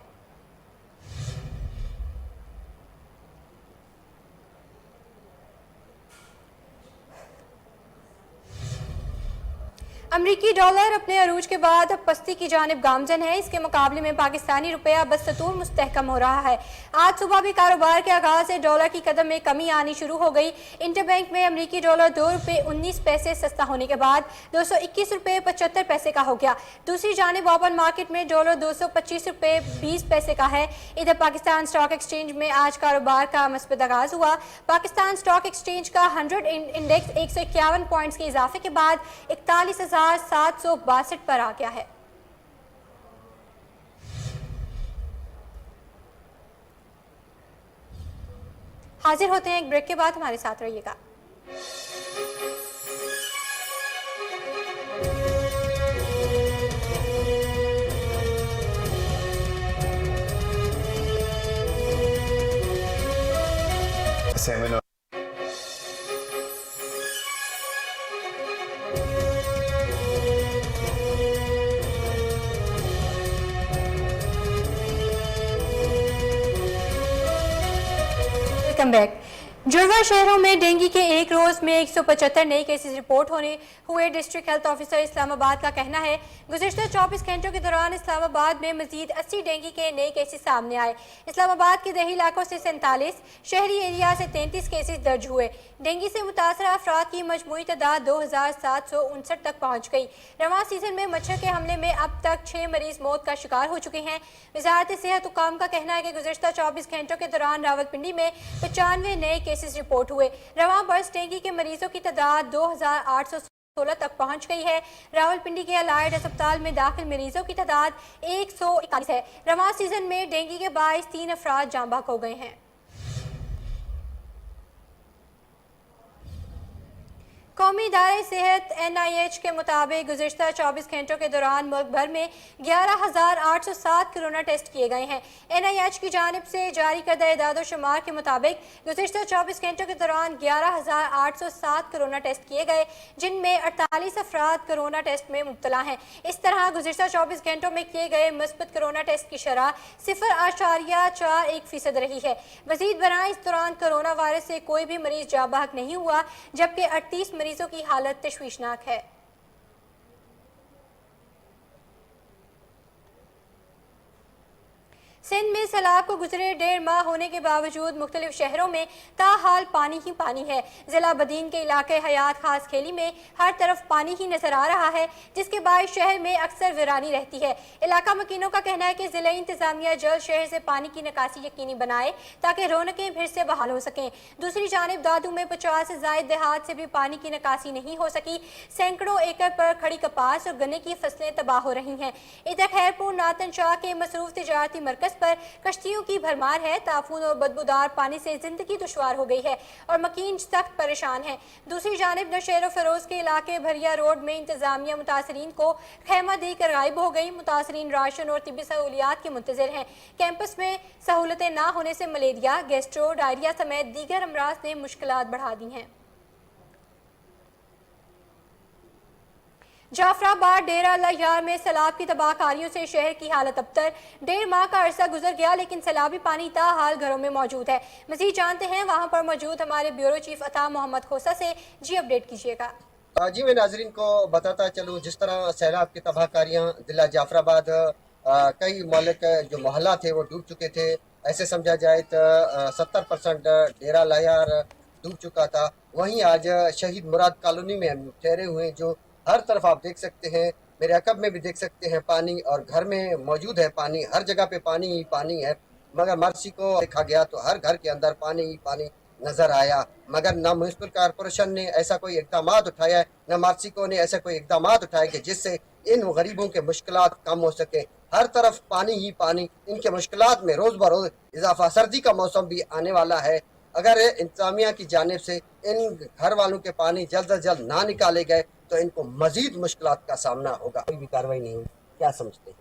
अमरीकी डॉलर अपने अरूज के बाद अब पस्ती की जानिब गामजन है। इसके मुकाबले में पाकिस्तानी रुपया बदस्तूर मुस्तहकम हो रहा है। आज सुबह भी कारोबार के आगाज से डॉलर की कदम में कमी आनी शुरू हो गई। इंटरबैंक में अमरीकी डॉलर 2 रुपये 19 पैसे सस्ता होने के बाद 221 रुपये 75 पैसे का हो गया। दूसरी जानिब ओपन मार्केट में डॉलर 225 रुपये 20 पैसे का है। इधर पाकिस्तान स्टॉक एक्सचेंज में आज कारोबार का मुस्बत आगाज हुआ। पाकिस्तान स्टॉक एक्सचेंज का 100 इंडेक्स 151 पॉइंट्स के इजाफे के बाद 41,762 पर आ गया है। हाजिर होते हैं एक ब्रेक के बाद, हमारे साथ रहिएगा। Seminar welcome back. जुड़वा शहरों में डेंगू के एक रोज में 175 नए केसेस रिपोर्ट हुए। डिस्ट्रिक्ट हेल्थ ऑफिसर इस्लामाबाद का कहना है गुज़िश्ता 24 घंटों के दौरान इस्लामाबाद में मजीद 80 डेंगू के नए केसेस सामने आए। इस्लामाबाद के दही इलाकों से 47, शहरी एरिया से 33 केसेस दर्ज हुए। डेंगू से मुतासर अफराद की मजमूई तादाद 2759 तक पहुँच गई। रवां सीजन में मच्छर के हमले में अब तक 6 मरीज मौत का शिकार हो चुके हैं। वजारत सेहत हुकाम का कहना है कि गुज़िश्ता 24 घंटों के दौरान रावलपिंडी में 95 नए केसेस रिपोर्ट हुए। रवां बर्स डेंगू के मरीजों की तादाद 2816 तक पहुंच गई है। रावलपिंडी के अलाइड अस्पताल में दाखिल मरीजों की तादाद 141 है। रवां सीजन में डेंगू के बायस 3 अफराद जाँ बहक हो गए हैं। कौमी इदारे सेहत NIH के मुताबिक गुज़िश्ता 24 घंटों के दौरान मुल्क भर में 11,807 कोरोना टेस्ट किए गए हैं। NIH की जानिब से जारी करदा इदाद शुमार के मुताबिक गुज़िश्ता 24 घंटों के दौरान 11,807 कोरोना टेस्ट किए गए, जिनमें 48 अफराद कोरोना टेस्ट में मुब्तला हैं। इस तरह गुज़िश्ता 24 घंटों में किए गए मुस्बत कोरोना टेस्ट की शरह 0.41% रही है। मज़ीद बरां इस दौरान कोरोना वायरस से कोई भी मरीज जा बहक नहीं हुआ, जबकि 38 मरीजों की हालत तशवीशनाक है। सिंध में सैलाब को गुजरे 1.5 माह होने के बावजूद मुख्तलिफ शहरों में ताहाल पानी ही पानी है। जिला बदीन के इलाके हयात खास खेली में हर तरफ पानी ही नजर आ रहा है, जिसके बायस शहर में अक्सर वीरानी रहती है। इलाका मकीनों का कहना है कि जिला इंतजामिया जल्द शहर से पानी की निकासी यकीनी बनाए ताकि रौनकें फिर से बहाल हो सकें। दूसरी जानिब दादू में 50 से जायद देहात से भी पानी की निकासी नहीं हो सकी। सैकड़ों एकड़ पर खड़ी कपास और गन्ने की फसलें तबाह हो रही हैं। इधर खैरपुर नातन शाह के मसरूफ तिजारती मरकज पर कश्तियों की भरमार है। ताफून और बदबूदार पानी से जिंदगी दुश्वार हो गई है और मकीन सख्त परेशान है। दूसरी जानिब नशेर फरोज के इलाके भरिया रोड में इंतजामिया मुतासरीन को खेमा देकर गायब हो गई। मुतासरीन राशन और तिब्बी सहूलियात के मुंतजर हैं। कैंपस में सहूलतें ना होने से मलेरिया, गैस्ट्रो, डायरिया समेत दीगर अमराज ने मुश्किलात बढ़ा दी हैं। जाफराबाद डेरा अल्लाह में सैलाब की तबाहकारियों से शहर की हालत अबतर। 1.5 माह का अरसा गुजर गया, लेकिन सैलाबी पानी ताहाल घरों में मौजूद है। मजीद जानते हैं वहां पर मौजूद हमारे ब्यूरो चीफ अता मोहम्मद खोसा से। जी अपडेट कीजिएगा। जी मैं नाजरीन को बताता चलूँ, जिस तरह सैलाब की तबाहकारियाँ जिला जाफराबाद कई मौलिक जो मोहल्ला थे वो डूब चुके थे। ऐसे समझा जाए तो 70% डेरा लायार डूब चुका था। वहीं आज शहीद मुराद कॉलोनी में हम ठहरे हुए, जो हर तरफ आप देख सकते हैं, मेरे अकब में भी देख सकते हैं पानी, और घर में मौजूद है पानी। हर जगह पे पानी ही पानी है। मगर मर्सी को देखा गया तो हर घर के अंदर पानी ही पानी नजर आया। मगर न म्यूनसिपल कॉरपोरेशन ने ऐसा कोई इकदाम उठाया है, न मर्सिको ने ऐसा कोई इकदाम उठाया कि जिससे इन गरीबों के मुश्किलात कम हो सके। हर तरफ पानी ही पानी, इनके मुश्किलात में रोज बरोज इजाफा। सर्दी का मौसम भी आने वाला है। अगर इंतजामिया की जानिब से इन घर वालों के पानी जल्द अज जल्द ना निकाले गए तो इनको मजीद मुश्किलात का सामना होगा। कोई भी कार्रवाई नहीं हुई, क्या समझते हैं?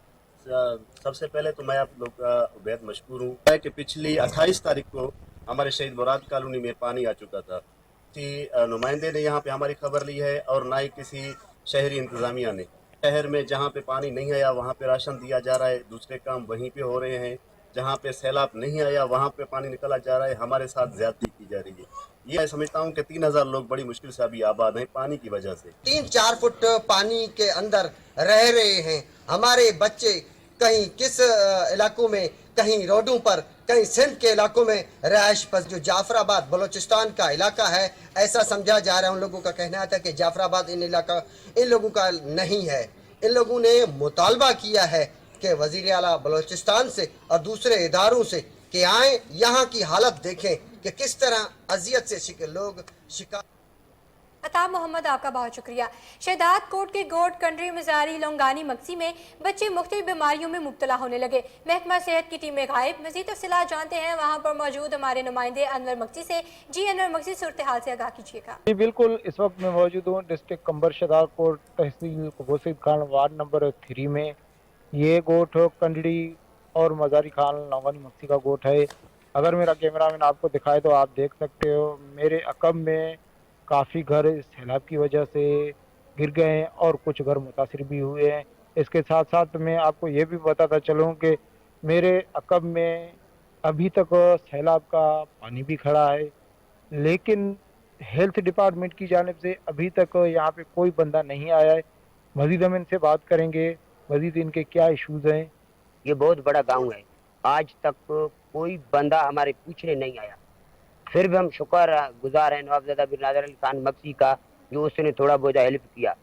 सबसे पहले तो मैं आप लोग का बेहद मशकूर हूँ कि पिछली 28 तारीख को हमारे शहीद मुराद कॉलोनी में पानी आ चुका था। नुमाइंदे ने यहाँ पे हमारी खबर ली है और ना ही किसी शहरी इंतजामिया ने। शहर में जहाँ पे पानी नहीं आया वहाँ पे राशन दिया जा रहा है, दूसरे काम वहीं पे हो रहे हैं। जहाँ पे सैलाब नहीं आया वहाँ पे पानी निकला जा रहा है, हमारे साथ ज्यादती की जा रही है। ये समझता हूँ कि 3000 लोग बड़ी मुश्किल से अभी आबाद हैं पानी की वजह से। 3-4 फुट पानी के अंदर रह रहे हैं हमारे बच्चे। कहीं किस इलाकों में, कहीं रोडों पर, कहीं सिंध के इलाकों में रहायश पर। जो जाफराबाद बलोचिस्तान का इलाका है, ऐसा समझा जा रहा है। उन लोगों का कहना था कि जाफराबाद इन लोगों का नहीं है। इन लोगों ने मुतालबा किया है कि वज़ीर आला बलोचिस्तान से और दूसरे इदारों से कि आए यहाँ की हालत देखें कि किस तरह अजियत से लोग शिकार। अता मोहम्मद, आपका बहुत शुक्रिया। शहदाद कोट के गोट कंट्री मजारी लोंगानी मक्सी में बच्चे मुख्तलिफ बीमारियों में मुब्तला होने लगे। महकमा सेहत की टीमें गायब। मजीद तफसीलात जानते हैं वहाँ पर मौजूद हमारे नुमाइंदे अनवर मक्सी से। जी अनवर मक्सी, सूरत हाल से आगाह कीजिएगा। जी बिल्कुल, इस वक्त मैं मौजूद हूँ डिस्ट्रिक्ट कंबर शहदाद कोट तहसील गोसिद खान वार्ड नंबर 3 में। ये गोट कंडड़ी और मजारी खान लोंगानी मक्सी का गोट है। अगर मेरा कैमरामैन आपको दिखाए तो आप देख सकते हो मेरे अकब में काफ़ी घर सैलाब की वजह से गिर गए हैं और कुछ घर मुतासिर भी हुए हैं। इसके साथ साथ मैं आपको ये भी बताता चलूँ कि मेरे अकब में अभी तक सैलाब का पानी भी खड़ा है, लेकिन हेल्थ डिपार्टमेंट की जानिब से अभी तक यहाँ पे कोई बंदा नहीं आया है। मज़ीद हम इनसे बात करेंगे, मज़ीद इनके क्या इश्यूज़ हैं। ये बहुत बड़ा गांव है, आज तक कोई बंदा हमारे पूछने नहीं आया। फिर भी हम शुक्र गुजार हैं नवाबजादा बिन नादिर अली खान मक्सी का, जो उसने थोड़ा बहुत हेल्प किया।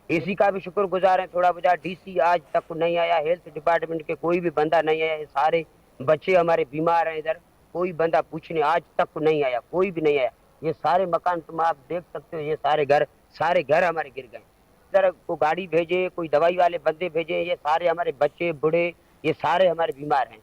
एसी का भी शुक्र गुजार है थोड़ा बहुत। डीसी आज तक नहीं आया, हेल्थ डिपार्टमेंट के कोई भी बंदा नहीं आया। सारे बच्चे हमारे बीमार हैं, इधर कोई बंदा पूछने आज तक नहीं आया, कोई भी नहीं आया। ये सारे मकान तुम आप देख सकते हो, ये सारे घर हमारे गिर गए। इधर को गाड़ी भेजे, कोई दवाई वाले बंदे भेजे, ये सारे हमारे बच्चे बूढ़े ये सारे हमारे बीमार हैं।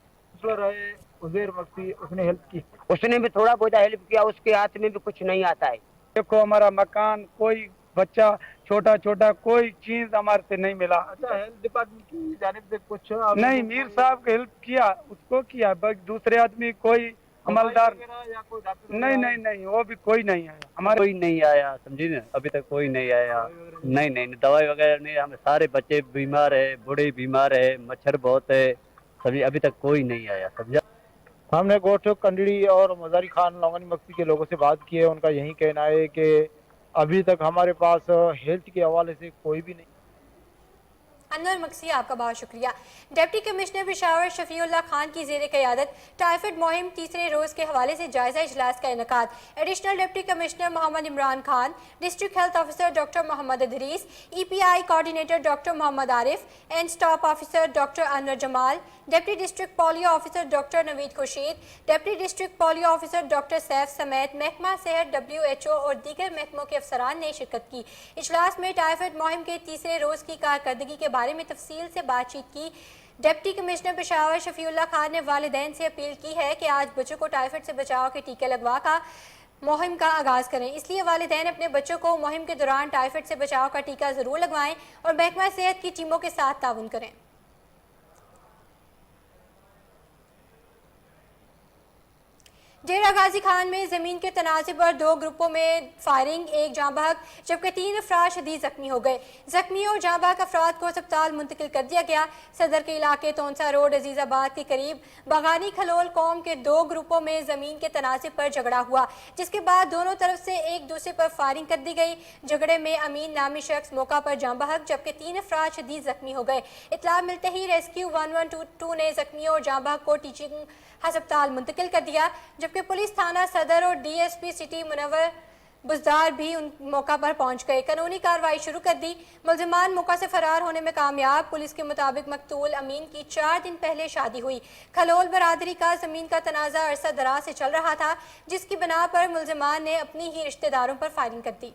उज़ैर मक्सी उसने हेल्प की, उसने भी थोड़ा बहुत हेल्प किया, उसके हाथ में भी कुछ नहीं आता है। देखो हमारा मकान, कोई बच्चा छोटा छोटा कोई चीज हमारे से नहीं मिला। अच्छा, हेल्थ डिपार्टमेंट की जानिब से कुछ नहीं, मीर साहब को हेल्प किया, उसको किया, बस दूसरे आदमी कोई अमलदार या कोई डॉक्टर नहीं नहीं नहीं, वो भी कोई नहीं आया, हमारे कोई नहीं आया, समझी ना, अभी तक कोई नहीं आया। नहीं नहीं, दवाई वगैरह नहीं, हमें सारे बच्चे बीमार है, बूढ़े बीमार है, मच्छर बहुत है, सभी अभी तक कोई नहीं आया, समझा। हमने गोठ कंडड़ी और मजारी खान लौंगनी मक्सी के लोगों से बात की है। उनका यही कहना है कि अभी तक हमारे पास हेल्थ के हवाले से कोई भी नहीं। अनवर मक्सी, आपका बहुत शुक्रिया। डिप्टी कमिश्नर पेशावर शफीउल्लाह खान की जेर क़यादत टाइफाइड मुहिम तीसरे रोज़ के हवाले से जायजा इजलास का इनेकाद। Additional deputy commissioner Mohammad Imran Khan, district health officer doctor Mohammad Idrees, EPI coordinator doctor Mohammad Arif, and staff officer doctor Anwar Jamal, deputy district polio officer doctor Naveed Khurshid, deputy district polio officer doctor Saif समेत महकमा सेहत, WHO और दीगर महकमों के अफसरान ने शिरकत की। इजलास में टाइफाइड मुहिम के तीसरे रोज़ की कारकर्दगी के बारे में तफसील से बातचीत की। डिप्टी कमिश्नर पेशावर शफीउल्लाह खान ने वालिदैन से अपील की है कि आज बच्चों को टाइफाइड से बचाव के टीके लगवा का मुहिम का आगाज़ करें। इसलिए वालिदैन अपने बच्चों को मुहिम के दौरान टाइफाइड से बचाव का टीका ज़रूर लगवाएं और महकमा सेहत की टीमों के साथ ताउन करें। डेरा गाजी खान में ज़मीन के तनाज़े पर 2 ग्रुपों में फायरिंग, एक जाँ बहक जबकि 3 अफराद शदीद ज़ख्मी हो गए। ज़ख्मी और जाँ बहक अफराद को अस्पताल मुंतकिल कर दिया गया। सदर के इलाके तोनसा रोड अजीज़ाबाद के करीब बगानी खलोल कौम के 2 ग्रुपों में ज़मीन के तनाज़े पर झगड़ा हुआ, जिसके बाद दोनों तरफ से एक दूसरे पर फायरिंग कर दी गई। झगड़े में अमीन नामी शख्स मौका पर जाँ बहक जबकि 3 अफराद शदीद ज़ख्मी हो गए। इत्तला मिलते ही रेस्क्यू 1122 ने ज़ख्मियों और जाँ बहक को टीचिंग अस्पताल मुंतकिल कर दिया, जबकि पुलिस थाना सदर और DSP सिटी मुनव्वर बुजदार भी उन मौका पर पहुंच गए। कानूनी कार्रवाई शुरू कर दी। मुलजिमान मौका से फरार होने में कामयाब। पुलिस के मुताबिक मकतूल अमीन की 4 दिन पहले शादी हुई। खलोल बरादरी का जमीन का तनाज़ा अरसा दराज से चल रहा था, जिसकी बिना पर मुलजिमान ने अपनी ही रिश्तेदारों पर फायरिंग कर दी।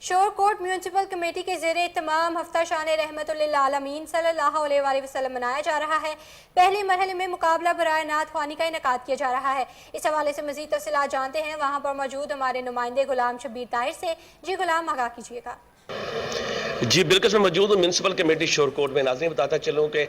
शोरकोट म्यूनसिपल कमेटी के ज़ेरे तमाम हफ्ता शान रहमतुल्लिल आलमीन सल्लल्लाहु अलैहि वसल्लम मनाया जा रहा है। पहले मरहले में मुकाबला बराए नात ख्वानी का इनेकाद किया जा रहा है। इस हवाले से मज़ीद तफसीलात जानते हैं वहाँ पर मौजूद हमारे नुमाइंदे गुलाम शबीर ताहिर से। जी गुलाम, आगाह कीजिएगा। जी बिल्कुल, मैं मौजूद हूँ म्यूनसिपल कमेटी शोरकोट में। नाज़रीन बताता चलूँ कि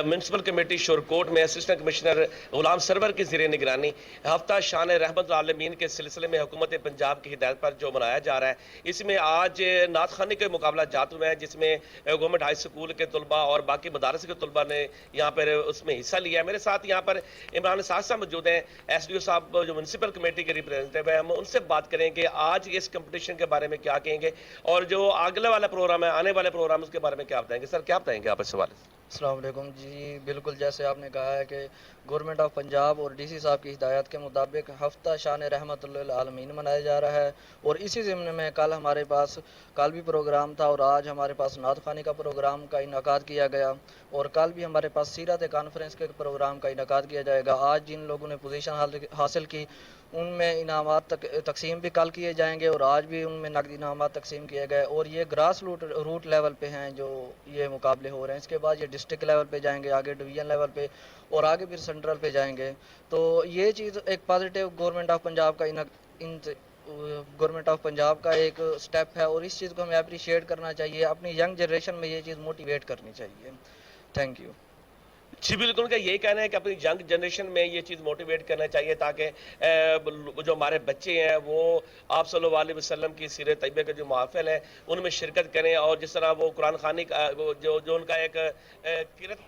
म्यूनसिपल कमेटी शोरकोट में असिस्टेंट कमिश्नर गुलाम सरवर की ज़ेरे निगरानी हफ्ता शान रहमत आलमीन के सिलसिले में हुकूमत पंजाब की हिदायत पर जो मनाया जा रहा है, इसमें आज नात खानी के मुकाबला जात हुए हैं, जिसमें गवर्नमेंट हाई स्कूल के तलबा और बाकी मदारस के तलबा ने यहाँ पर उसमें हिस्सा लिया है। मेरे साथ यहाँ पर इमरान साहब मौजूद हैं, SDO साहब जो म्यूनसिपल कमेटी के रिप्रेजेंटेटिव है। हम उनसे बात करें कि आज इस कंपटीशन के बारे में क्या कहेंगे और जो अगले वाला प्रोग्राम है, आने वाले प्रोग्राम, उसके बारे में क्या बताएंगे। सर, क्या बताएंगे आप इस सवाल? अस्सलाम वालेकुम। जी बिल्कुल, जैसे आपने कहा है कि गवर्नमेंट ऑफ पंजाब और DC साहब की हिदायत के मुताबिक हफ्ता शान रहमतुल्लिल आलमीन मनाया जा रहा है और इसी ज़िम्न में कल भी प्रोग्राम था और आज हमारे पास नात ख़ानी का प्रोग्राम का इनकाद किया गया और कल भी हमारे पास सीरत कॉन्फ्रेंस के प्रोग्राम का इनकाद किया जाएगा। आज जिन लोगों ने पोजीशन हासिल की उनमें इनामात तकसीम भी कल किए जाएंगे और आज भी उनमें नकदी इनामात तकसीम किए गए और ये ग्रास रूट लेवल पे हैं जो ये मुकाबले हो रहे हैं। इसके बाद ये डिस्ट्रिक्ट लेवल पे जाएंगे, आगे डिवीज़न लेवल पे और आगे फिर सेंट्रल पे जाएंगे। तो ये चीज़ एक पॉजिटिव गवर्नमेंट ऑफ पंजाब का एक स्टेप है और इस चीज़ को हमें अप्रिशिएट करना चाहिए। अपनी यंग जनरेशन में ये चीज़ मोटिवेट करनी चाहिए। Thank you. जी बिल्कुल, उनका यही कहना है कि अपनी यंग जनरेशन में ये चीज़ मोटिवेट करना चाहिए ताकि जो हमारे बच्चे हैं वो आप सल्लल्लाहु अलैहि वसल्लम की सीरत तैयबा के जो महफिल है उनमें शिरकत करें और जिस तरह वो कुरान खानी का जो उनका एक किरत।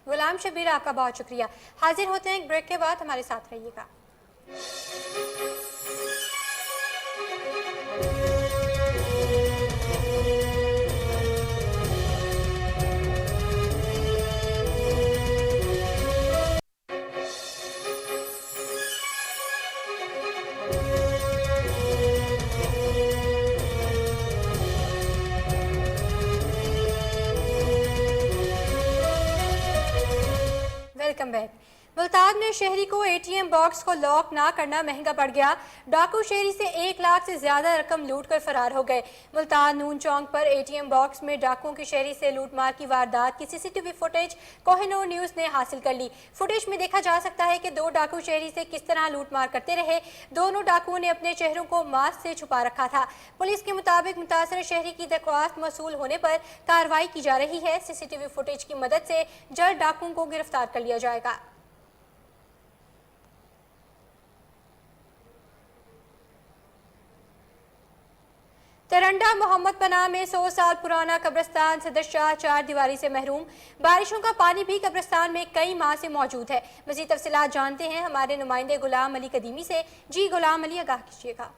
गुलाम शबीर, आपका बहुत शुक्रिया। हाजिर होते हैं एक ब्रेक के बाद, हमारे साथ रहिएगा। Welcome back. मुल्तान में शहरी को एटीएम बॉक्स को लॉक ना करना महंगा पड़ गया। डाकू शहरी से 1 लाख से ज्यादा रकम लूट कर फरार हो गए। मुल्तान नून चौक पर एटीएम बॉक्स में डाकुओं की शहरी से लूटमार की वारदात की सीसीटीवी फुटेज कोहिनूर न्यूज ने हासिल कर ली। फुटेज में देखा जा सकता है कि 2 डाकू शहरी से किस तरह लूटमार करते रहे। दोनों डाकुओं ने अपने चेहरों को मास्क से छुपा रखा था। पुलिस के मुताबिक मुतासर शहरी की दरख्वास्त मौसूल होने पर कार्रवाई की जा रही है। सीसीटीवी फुटेज की मदद से जल्द डाकुओं को गिरफ्तार कर लिया जाएगा। तरंडा मोहम्मद पनाह में 100 साल पुराना कब्रिस्तान सदरशाह 4 दीवारी से महरूम। बारिशों का पानी भी कब्रिस्तान में कई माह से मौजूद है। मज़ीद तफसीलात जानते हैं हमारे नुमाइंदे गुलाम अली कदीमी से। जी गुलाम अली, आगाह कीजिएगा।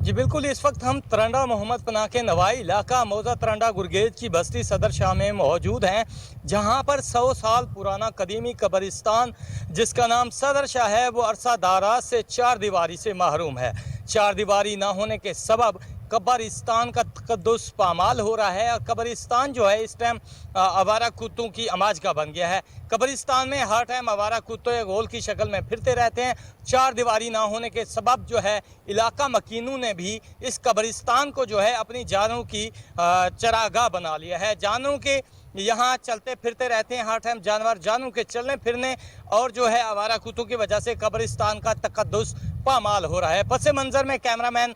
जी बिल्कुल, इस वक्त हम तरंडा मोहम्मद पनाह के नवाई इलाका मौजा तरंडा गुरगेज की बस्ती सदर शाह में मौजूद हैं, जहां पर 100 साल पुराना कदीमी कब्रिस्तान जिसका नाम सदर शाह है वो अरसा दाराज से 4 दीवारी से महरूम है। 4 दीवारी ना होने के सबब कब्रिस्तान का तकद्दुस पामाल हो रहा है और कब्रिस्तान जो है इस टाइम आवारा कुत्तों की आमाज का बन गया है। कब्रिस्तान में हर टाइम आवारा कुत्ते गोल की शक्ल में फिरते रहते हैं। 4 दीवारी ना होने के सबब जो है इलाका मकीनों ने भी इस कब्रिस्तान को जो है अपनी जानवरों की चरागाह बना लिया है। जानवरों के यहाँ चलते फिरते रहते हैं हर टाइम जानवरों के चलने फिरने और जो है आवारा कुत्तों की वजह से कब्रिस्तान का तकद्दुस पामाल हो रहा है। पस मंजर में कैमरामैन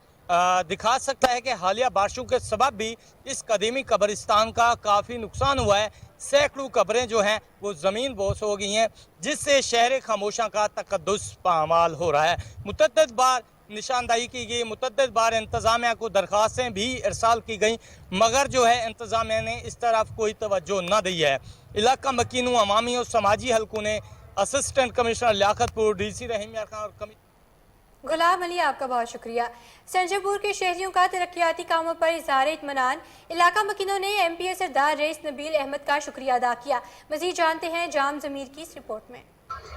दिखा सकता है कि हालिया बारिशों के सबब भी इस कदीमी कब्रिस्तान का काफ़ी नुकसान हुआ है। सैकड़ों कब्रें जो हैं वो ज़मीन बोस हो गई हैं, जिससे शहर खामोशा का तकद्दुस पामाल हो रहा है। मुतअद्दिद बार निशानदाही की गई, मुतअद्दिद बार इंतज़ामिया को दरख्वास्तें भी इरसाल की गई, मगर जो है इंतज़ामिया ने इस तरफ कोई तवज्जो न दी है। इलाका मकीनों, अवामी और समाजी हलकों ने असिस्टेंट कमिश्नर लियाकतपुर, DC रहीम यार खान और गुलाम अली, आपका बहुत शुक्रिया। संजरपुर के शहरियों का तरक्याती कामों पर इज़हार इत्मीनान। इलाका मकीनों ने MPA सरदार रईस नबील अहमद का शुक्रिया अदा किया। मज़ीद जानते हैं जाम ज़मीर की इस रिपोर्ट में।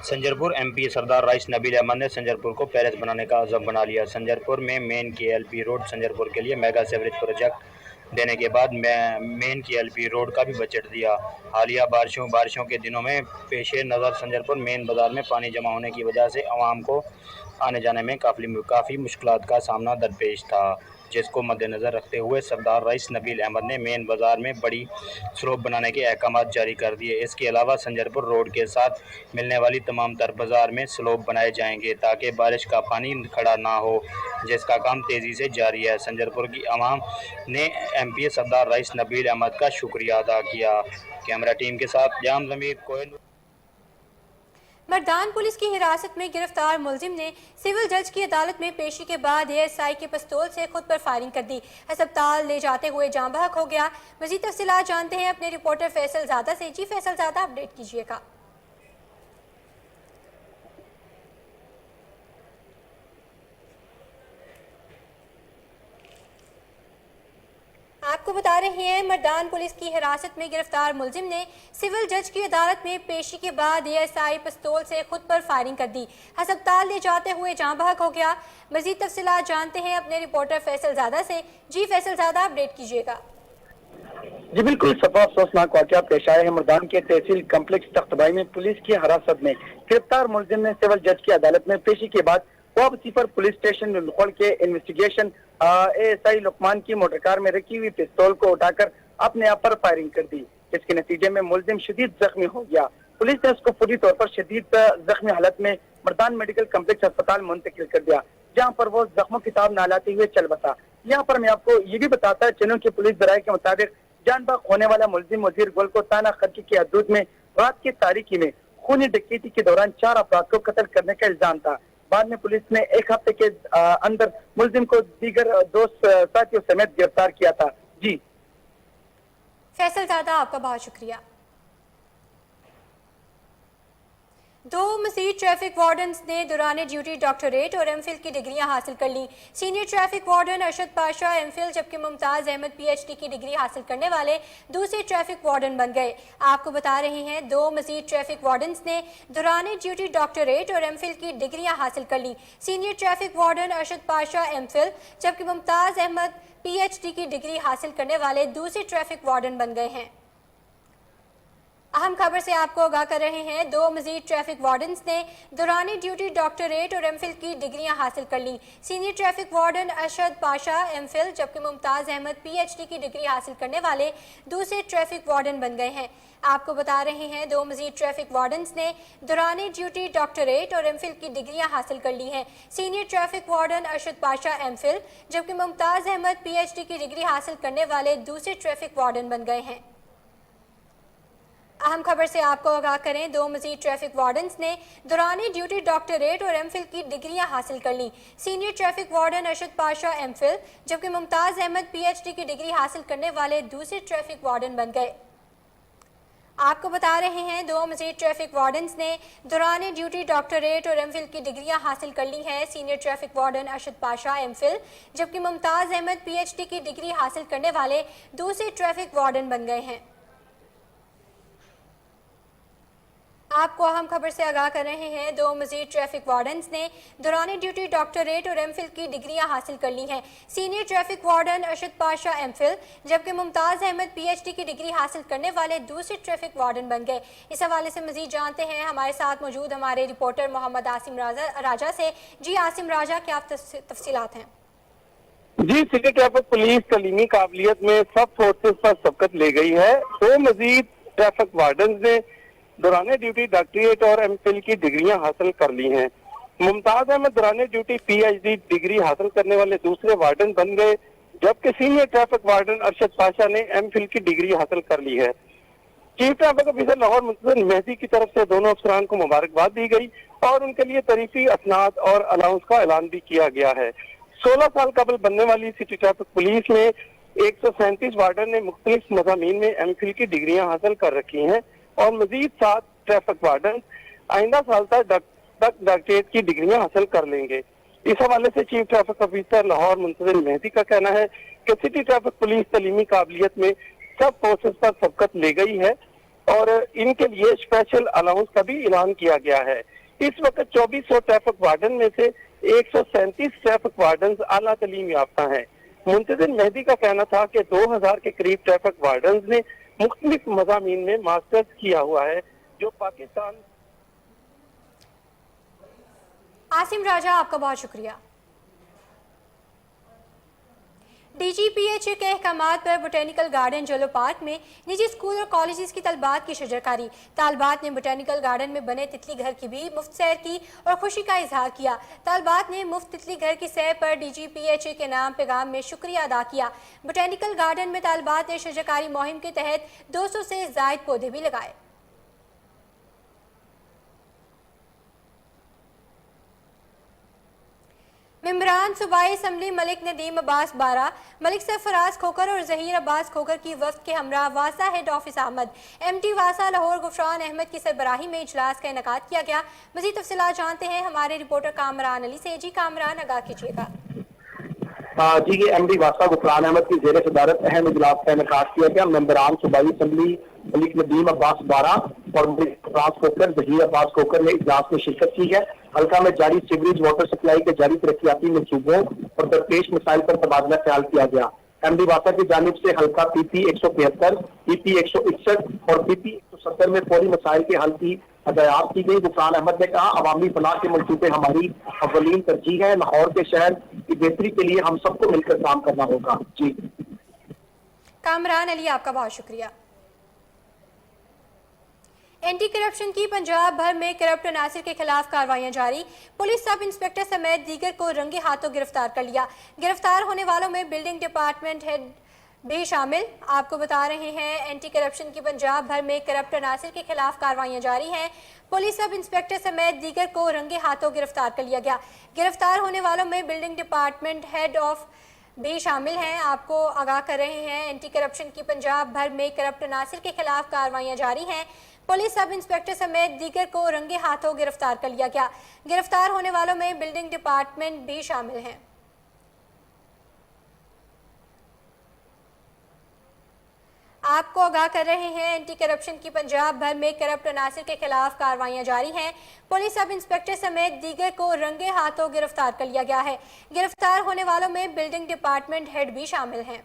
संजरपुर MPA सरदार रईस नबील अहमद ने संजरपुर को पैलेस बनाने का अज़म बना लिया। संजरपुर में मेन KLP रोड संजरपुर के लिए मेगा सेवरेज प्रोजेक्ट देने के बाद मेन KLP रोड का भी बजट दिया। हालिया बारिशों के दिनों में पेश नज़र संजरपुर मेन बाज़ार में पानी जमा होने की वजह से आवाम को आने जाने में काफ़ी मुश्किलात का सामना दरपेश था, जिसको मद्देनज़र रखते हुए सरदार रईस नबील अहमद ने मेन बाज़ार में बड़ी स्लोप बनाने के अहकाम जारी कर दिए। इसके अलावा संजरपुर रोड के साथ मिलने वाली तमाम तर बाज़ार में स्लोप बनाए जाएंगे ताकि बारिश का पानी खड़ा ना हो, जिसका काम तेज़ी से जारी है। संजरपुर की आवाम ने MPA सरदार रईस नबील अहमद का शुक्रिया अदा किया। कैमरा टीम के साथ जाम ज़मीर कोहिनूर। मर्दान पुलिस की हिरासत में गिरफ्तार मुलजिम ने सिविल जज की अदालत में पेशी के बाद ASI के पिस्तौल से खुद पर फायरिंग कर दी। अस्पताल ले जाते हुए जाँ बहक हो गया। मज़ीद तफसीलात जानते हैं अपने रिपोर्टर फैसल ज़ादा से। जी फैसल ज़ादा, अपडेट कीजिएगा। आपको बता रहे हैं मर्दान पुलिस की हिरासत में गिरफ्तार मुलजिम ने सिविल जज की अदालत में पेशी के बाद ASI पिस्तौल से खुद पर फायरिंग कर दी। अस्पताल ले जाते हुए जाँ बहक हो गया। मज़ीद तफसीलात जानते हैं अपने रिपोर्टर फैसल ज़ादा से। जी फैसल ज़ादा, अपडेट कीजिएगा। जी बिल्कुल, सफा अफसोसनाक वाक़या पेश आया है। मर्दान के तहसील कम्प्लेक्स तख्तबाई में पुलिस की हिरासत में गिरफ्तार मुलजिम ने सिविल जज की अदालत में पेशी के बाद वापसी पर पुलिस स्टेशन नुलखोल के इन्वेस्टिगेशन ASI लुकमान की मोटर कार में रखी हुई पिस्तौल को उठाकर अपने आप पर फायरिंग कर दी, जिसके नतीजे में मुलजिम शदीद जख्मी हो गया। पुलिस ने उसको पूरी तौर पर शदीद जख्मी हालत में मर्दान मेडिकल कम्प्लेक्स अस्पताल मुंतकिल कर दिया, जहाँ पर वो जख्मों की ताब न लाते हुए चल बसा। यहाँ पर मैं आपको ये भी बताता चलूँ कि पुलिस जराये के मुताबिक जान बहक होने वाला मुलजिम वजीर गुल को ताना खर्ची की हदूद में रात की तारीकी में खूनी डकैती के दौरान 4 अफराद को कत्ल करने का इल्जाम था। बाद में पुलिस ने 1 हफ्ते के अंदर मुलजिम को दीगर 2 साथियों समेत गिरफ्तार किया था। जी फैसल ज़ादा, आपका बहुत शुक्रिया। 2 मज़ीद ट्रैफिक वार्डन्स ने दौरान ड्यूटी डॉक्टरेट और MPhil की डिग्रियां हासिल कर ली। Senior traffic warden Arshad Pasha MPhil जबकि मुमताज़ अहमद PhD की डिग्री हासिल करने वाले दूसरे ट्रैफिक वार्डन बन गए। आपको बता रहे हैं 2 मज़ीद ट्रैफिक वार्डन्स ने दौरान ड्यूटी डॉक्टरेट और MPhil की डिग्रियां हासिल कर ली। Senior traffic warden Arshad Pasha MPhil जबकि मुमताज़ अहमद PhD की डिग्री हासिल करने वाले दूसरे ट्रैफिक वार्डन बन गए हैं। अहम खबर से आपको आगाह कर रहे हैं। 2 मजीद ट्रैफिक वार्डन्स ने दौरान ड्यूटी डॉक्टरेट और एमफिल की डिग्रियां हासिल कर ली। Senior traffic warden Arshad Pasha MPhil जबकि मुमताज़ अहमद पीएचडी की डिग्री हासिल करने वाले दूसरे ट्रैफिक वार्डन बन गए हैं। आपको बता रहे हैं 2 मजीद ट्रैफिक वार्डन्स ने दौरान ड्यूटी डॉक्टरेट और एमफिल की डिग्रियां हासिल कर ली हैं। Senior traffic warden Arshad Pasha MPhil जबकि मुमताज़ अहमद पीएचडी की डिग्री हासिल करने वाले दूसरे ट्रैफिक वार्डन बन गए हैं। अहम खबर से आपको आगाह करें, 2 मजीद ट्रैफिक वार्डन्स ने दौरान ड्यूटी डॉक्टरेट और एमफिल की डिग्रियां हासिल कर ली। Senior traffic warden Arshad Pasha MPhil जबकि मुमताज़ अहमद पीएचडी की डिग्री हासिल करने वाले दूसरे ट्रैफिक वार्डन बन गए। आपको बता रहे हैं 2 मजीद ट्रैफिक वार्डन्स ने दौरान ड्यूटी डॉक्टरेट और एमफिल की डिग्रियां हासिल कर ली हैं। Senior traffic warden Arshad Pasha MPhil जबकि मुमताज़ अहमद पीएचडी की डिग्री हासिल करने वाले दूसरे ट्रैफिक वार्डन बन गए हैं। आपको अहम खबर से आगाह कर रहे हैं, 2 मजीद ट्रैफिक वार्डन्स ने दौरान ड्यूटी डॉक्टरेट और एमफिल की डिग्रियां हासिल कर ली हैं। Senior traffic warden Arshad Pasha MPhil जबकि मुमताज़ अहमद पीएचडी की डिग्री हासिल करने वाले दूसरे ट्रैफिक वार्डन बन गए। इस हवाले से मजीद जानते हैं हमारे साथ मौजूद हमारे रिपोर्टर मोहम्मद आसिम राजा से। जी आसिम राजा, क्या तफसीलात हैं? जी, सिटी ट्रैफिक पुलिस तलीमी काबिलियत में सब फोर्सेस पर सबकत ले गई है। 2 मजीद ट्रैफिक वार्डन ने दौरान ड्यूटी डॉक्टरेट और एमफिल की डिग्रियां हासिल कर ली हैं। मुमताज अहमद दौरान ड्यूटी पीएचडी डिग्री हासिल करने वाले दूसरे वार्डन बन गए जबकि senior traffic warden Arshad Pasha ने एमफिल की डिग्री हासिल कर ली है। Chief traffic officer Lahore Muntazir Mehdi की तरफ से दोनों अफसरान को मुबारकबाद दी गई और उनके लिए तरीफी असनाद और अलाउंस का ऐलान भी किया गया है। 16 साल कबल बनने वाली सिटी ट्रैफिक पुलिस में 137 वार्डन ने मुख्तलिफ मज़ामीन में एमफिल की डिग्रियां हासिल कर रखी हैं और मजीद 7 ट्रैफिक वार्डन आइंदा साल तक डॉक्टरेट की डिग्रियां हासिल कर लेंगे। इस हवाले से chief traffic officer Lahore Muntazir Mehdi का कहना है कि सिटी ट्रैफिक पुलिस तलीमी काबिलियत में सब फोर्सेस पर सबकत ले गई है और इनके लिए स्पेशल अलाउंस का भी ऐलान किया गया है। इस वक्त 2400 ट्रैफिक वार्डन में से 137 ट्रैफिक वार्डन आला तलीम याफ्ता हैं। मुंतजिर मेहदी का कहना था कि 2000 के करीब ट्रैफिक वार्डन ने मुख्तलिफ मज़ामीन में मास्टर्स किया हुआ है जो पाकिस्तान। आसिम राजा, आपका बहुत शुक्रिया। डीजीपीएच के अहकामात पर बोटेनिकल गार्डन जलो पार्क में निजी स्कूल और कॉलेजेस की तलबात की शजरकारी। तालबात ने बोटेनिकल गार्डन में बने तितली घर की भी मुफ्त सैर की और खुशी का इजहार किया। तालबात ने मुफ्त तितली घर की सैर पर डीजीपीएच के नाम पैगाम में शुक्रिया अदा किया। बोटेनिकल गार्डन में तालबात ने शजरकारी मुहिम के तहत 200 से ज़ायद पौधे भी लगाए। मेंबरान सूबाई असम्बली मलिक नदीम अब्बास बारा, मलिक सरफराज खोकर और जहीर अब्बास खोकर की वफ्द के हमरा वासा हेड ऑफिस अहमद एमटी वासा लाहौर गुफरान अहमद की सरबराही में इजलास का इनेकाद किया गया। मज़ीद तफसीलात जानते हैं हमारे रिपोर्टर कामरान अली से। जी कामरान, आगाह कीजिएगा। जी, ये एमडी वासा गुफरान अहमद की जेर सदारत अहम इजलास का इनेकाद किया गया। मेंबरान सूबाई असम्बली मलिक नदीम अब्बास बारा और मलिक सरफराज खोकर, जहीर अब्बास खोकर ने इजलास में शिरकत की है। हल्का में जारी सीवरेज वाटर सप्लाई के जारी तरक्याती मंसूबों और दरपेश मसाइल पर तबादला ख्याल किया गया। एमडी वासा की जानिब से हल्का पीपी 173, पीपी 161 और पीपी 170 में फौरी मसाइल के हल की हदायत की गई। गुफरान अहमद ने कहा, अवामी फलाह के मंसूबे हमारी अव्वलीन तरजीह है। लाहौर के शहर की बेहतरी के लिए हम सबको मिलकर काम करना होगा। जी कामरान अली, आपका बहुत शुक्रिया। एंटी करप्शन की पंजाब भर में करप्ट अनासिर के खिलाफ कार्रवाइयां जारी। पुलिस सब इंस्पेक्टर समेत दीगर को रंगे हाथों गिरफ्तार कर लिया। गिरफ्तार होने वालों में बिल्डिंग डिपार्टमेंट हेड भी शामिल। आपको बता रहे हैं एंटी करप्शन की पंजाब भर में करप्ट अनासिर के खिलाफ कार्रवाइयां जारी हैं। पुलिस सब इंस्पेक्टर समेत दीगर को रंगे हाथों गिरफ्तार कर लिया गया। गिरफ्तार होने वालों में बिल्डिंग डिपार्टमेंट हेड ऑफ भी शामिल हैं। आपको आगाह कर रहे हैं एंटी करप्शन की पंजाब भर में करप्ट अनासिर के खिलाफ कार्रवाइयां जारी हैं। पुलिस सब इंस्पेक्टर समेत दीगर को रंगे हाथों गिरफ्तार कर लिया गया। गिरफ्तार होने वालों में बिल्डिंग डिपार्टमेंट भी शामिल हैं। आपको आगाह कर रहे हैं एंटी करप्शन की पंजाब भर में करप्ट अनासिर के खिलाफ कार्रवाइयां जारी हैं। पुलिस सब इंस्पेक्टर समेत दीगर को रंगे हाथों गिरफ्तार कर लिया गया है। गिरफ्तार होने वालों में बिल्डिंग डिपार्टमेंट हेड भी शामिल हैं।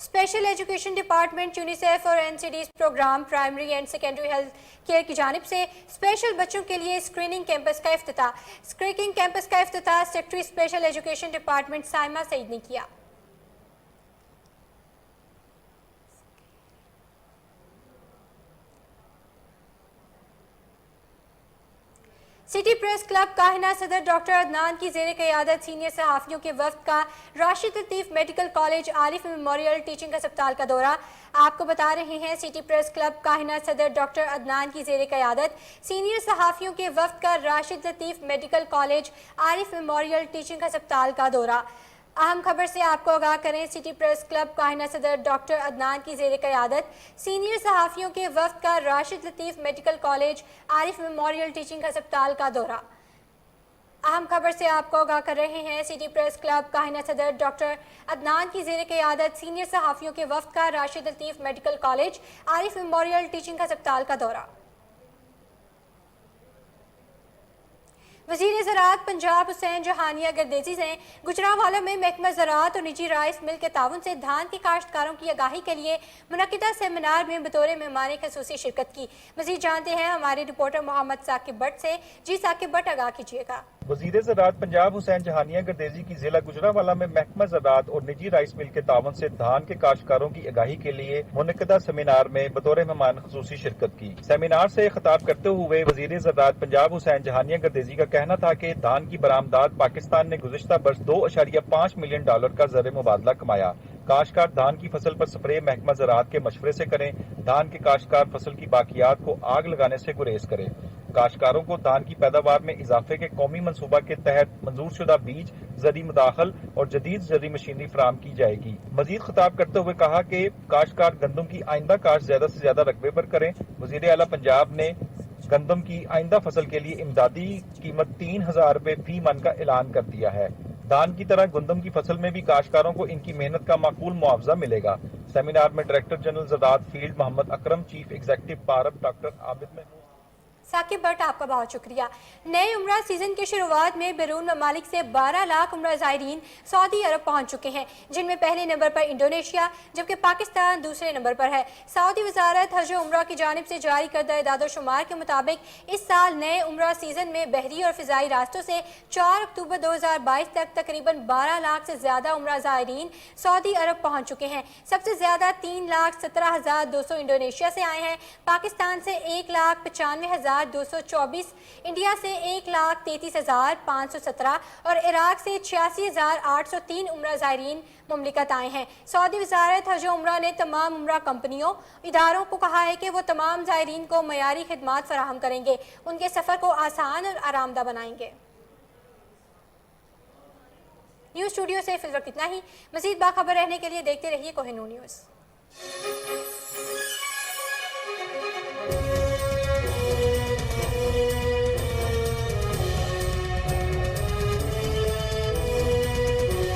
स्पेशल एजुकेशन डिपार्टमेंट, यूनिसेफ और NCDs programme primary and secondary health care की जानिब से स्पेशल बच्चों के लिए स्क्रीनिंग कैंपस का इफ्तिताह। स्क्रीनिंग कैंपस का इफ्तिताह secretary special education department Saima Saeed ने किया। सिटी प्रेस क्लब काहिना सदर डॉक्टर अदनान की ज़ेर क़यादत सीनियर सहाफ़ियों के वफ्द का Rashid Latif medical college Arif memorial teaching अस्पताल का दौरा। आपको बता रहे हैं सिटी प्रेस क्लब काहिना सदर डॉक्टर अदनान की ज़ेर क़यादत सीनियर सहाफ़ियों के वफ्द का Rashid Latif medical college Arif memorial teaching अस्पताल का दौरा। अहम खबर से आपको आगाह करें, सिटी प्रेस क्लब काहिना सदर डॉक्टर अदनान की ज़ेर क़यादत सीनियर सहाफ़ियों के वफ्द का Rashid Latif medical college Arif memorial teaching अस्पताल का दौरा। अहम खबर से आपको आगाह कर रहे हैं, सिटी प्रेस क्लब काहिना सदर डॉक्टर अदनान की ज़ेर क़यादत सीनियर सहाफ़ियों के वफ्द का Rashid Latif medical college Arif memorial teaching अस्पताल का दौरा। वज़ीर ज़राअत पंजाब हुसैन जहानिया गर्देजी ने गुजरांवाला में महकमा ज़राअत और निजी राइस मिल के ताउन से धान के काश्तकारों की आगाही के लिए मुनक़िदा सेमिनार में बतौर मेहमान ख़ुसूसी शिरकत की। मज़ीद जानते हैं हमारे रिपोर्टर मोहम्मद साकिब भट्ट से। जी साकिब भट्ट, आगाह कीजिएगा। वज़ीर ज़राअत पंजाब हुसैन जहानिया गर्देजी की ज़िला गुजरांवाला में महकमा ज़राअत और निजी राइस मिल के ताउन से धान के काश्तकारों की आगाही के लिए मुनक़िदा सेमिनार में बतौर मेहमान ख़ुसूसी शिरकत की। सेमिनार से खिताब करते हुए वज़ीर ज़राअत पंजाब हुसैन जहानिया गर्देजी का कहना था कि धान की बरामदात पाकिस्तान ने गुज़िश्ता बरस $2.5 मिलियन का ज़र मुबादला कमाया। काश्तकार धान की फसल पर स्प्रे महकमा ज़राअत के मशवरे से करें। धान के काश्तकार फसल की बाकियात को आग लगाने से गुरेज करें। काश्तकारों को धान की पैदावार में इजाफे के कौमी मनसूबा के तहत मंजूर शुदा बीज, ज़री मुदाखल और जदीद ज़री मशीनरी फराम की जाएगी। मजीद खिताब करते हुए कहा कि काश्तकार गंदम की आइंदा काश्त ज्यादा से ज्यादा रकबे पर करें। वज़ीर आला पंजाब ने गंदम की आइंदा फसल के लिए इमदादी कीमत ₹3000 फी मन का ऐलान कर दिया है। धान की तरह गंदम की फसल में भी काश्तकारों को इनकी मेहनत का माकूल मुआवजा मिलेगा। सेमिनार में डायरेक्टर जनरल ज़राअत field Mohammad Akram, chief executive PARB doctor Abid Mahmood. Saqib Bhatt, आपका बहुत शुक्रिया। नए उम्रा सीजन की शुरुआत में बैरून ममालिक से 12 लाख उम्रा ज़ायरीन सऊदी अरब पहुंच चुके हैं, जिनमें पहले नंबर पर इंडोनेशिया जबकि पाकिस्तान दूसरे नंबर पर है। सऊदी वजारत हज उम्रा की जानिब से जारी करदा इदाद-ओ-शुमार के मुताबिक इस साल नए उम्रा सीजन में बहरी और फ़िज़ाई रास्तों से 4 अक्टूबर 2022 तक तकरीबन 12 लाख से ज़्यादा उम्रा ज़ायरीन सऊदी अरब पहुँच चुके हैं। सबसे ज़्यादा 3,17,200 इंडोनेशिया से आए हैं, पाकिस्तान से 1,95,224, इंडिया से 1,33,517 और इराक से 86,803 उम्रा ज़ायरीन मुमलिकत आए हैं। सऊदी वजारत हज उम्रा ने तमाम उम्रा कंपनियों इदारों को कहा है कि वो तमाम ज़ायरीन को मयारी खिदमात फराहम करेंगे, उनके सफ़र को आसान और आरामदा बनाएंगे। न्यूज़ स्टूडियो से फिल वक्त इतना ही। मज़ीद बाखबर रहने के लिए देखते रहिए कोहिनूर न्यूज़।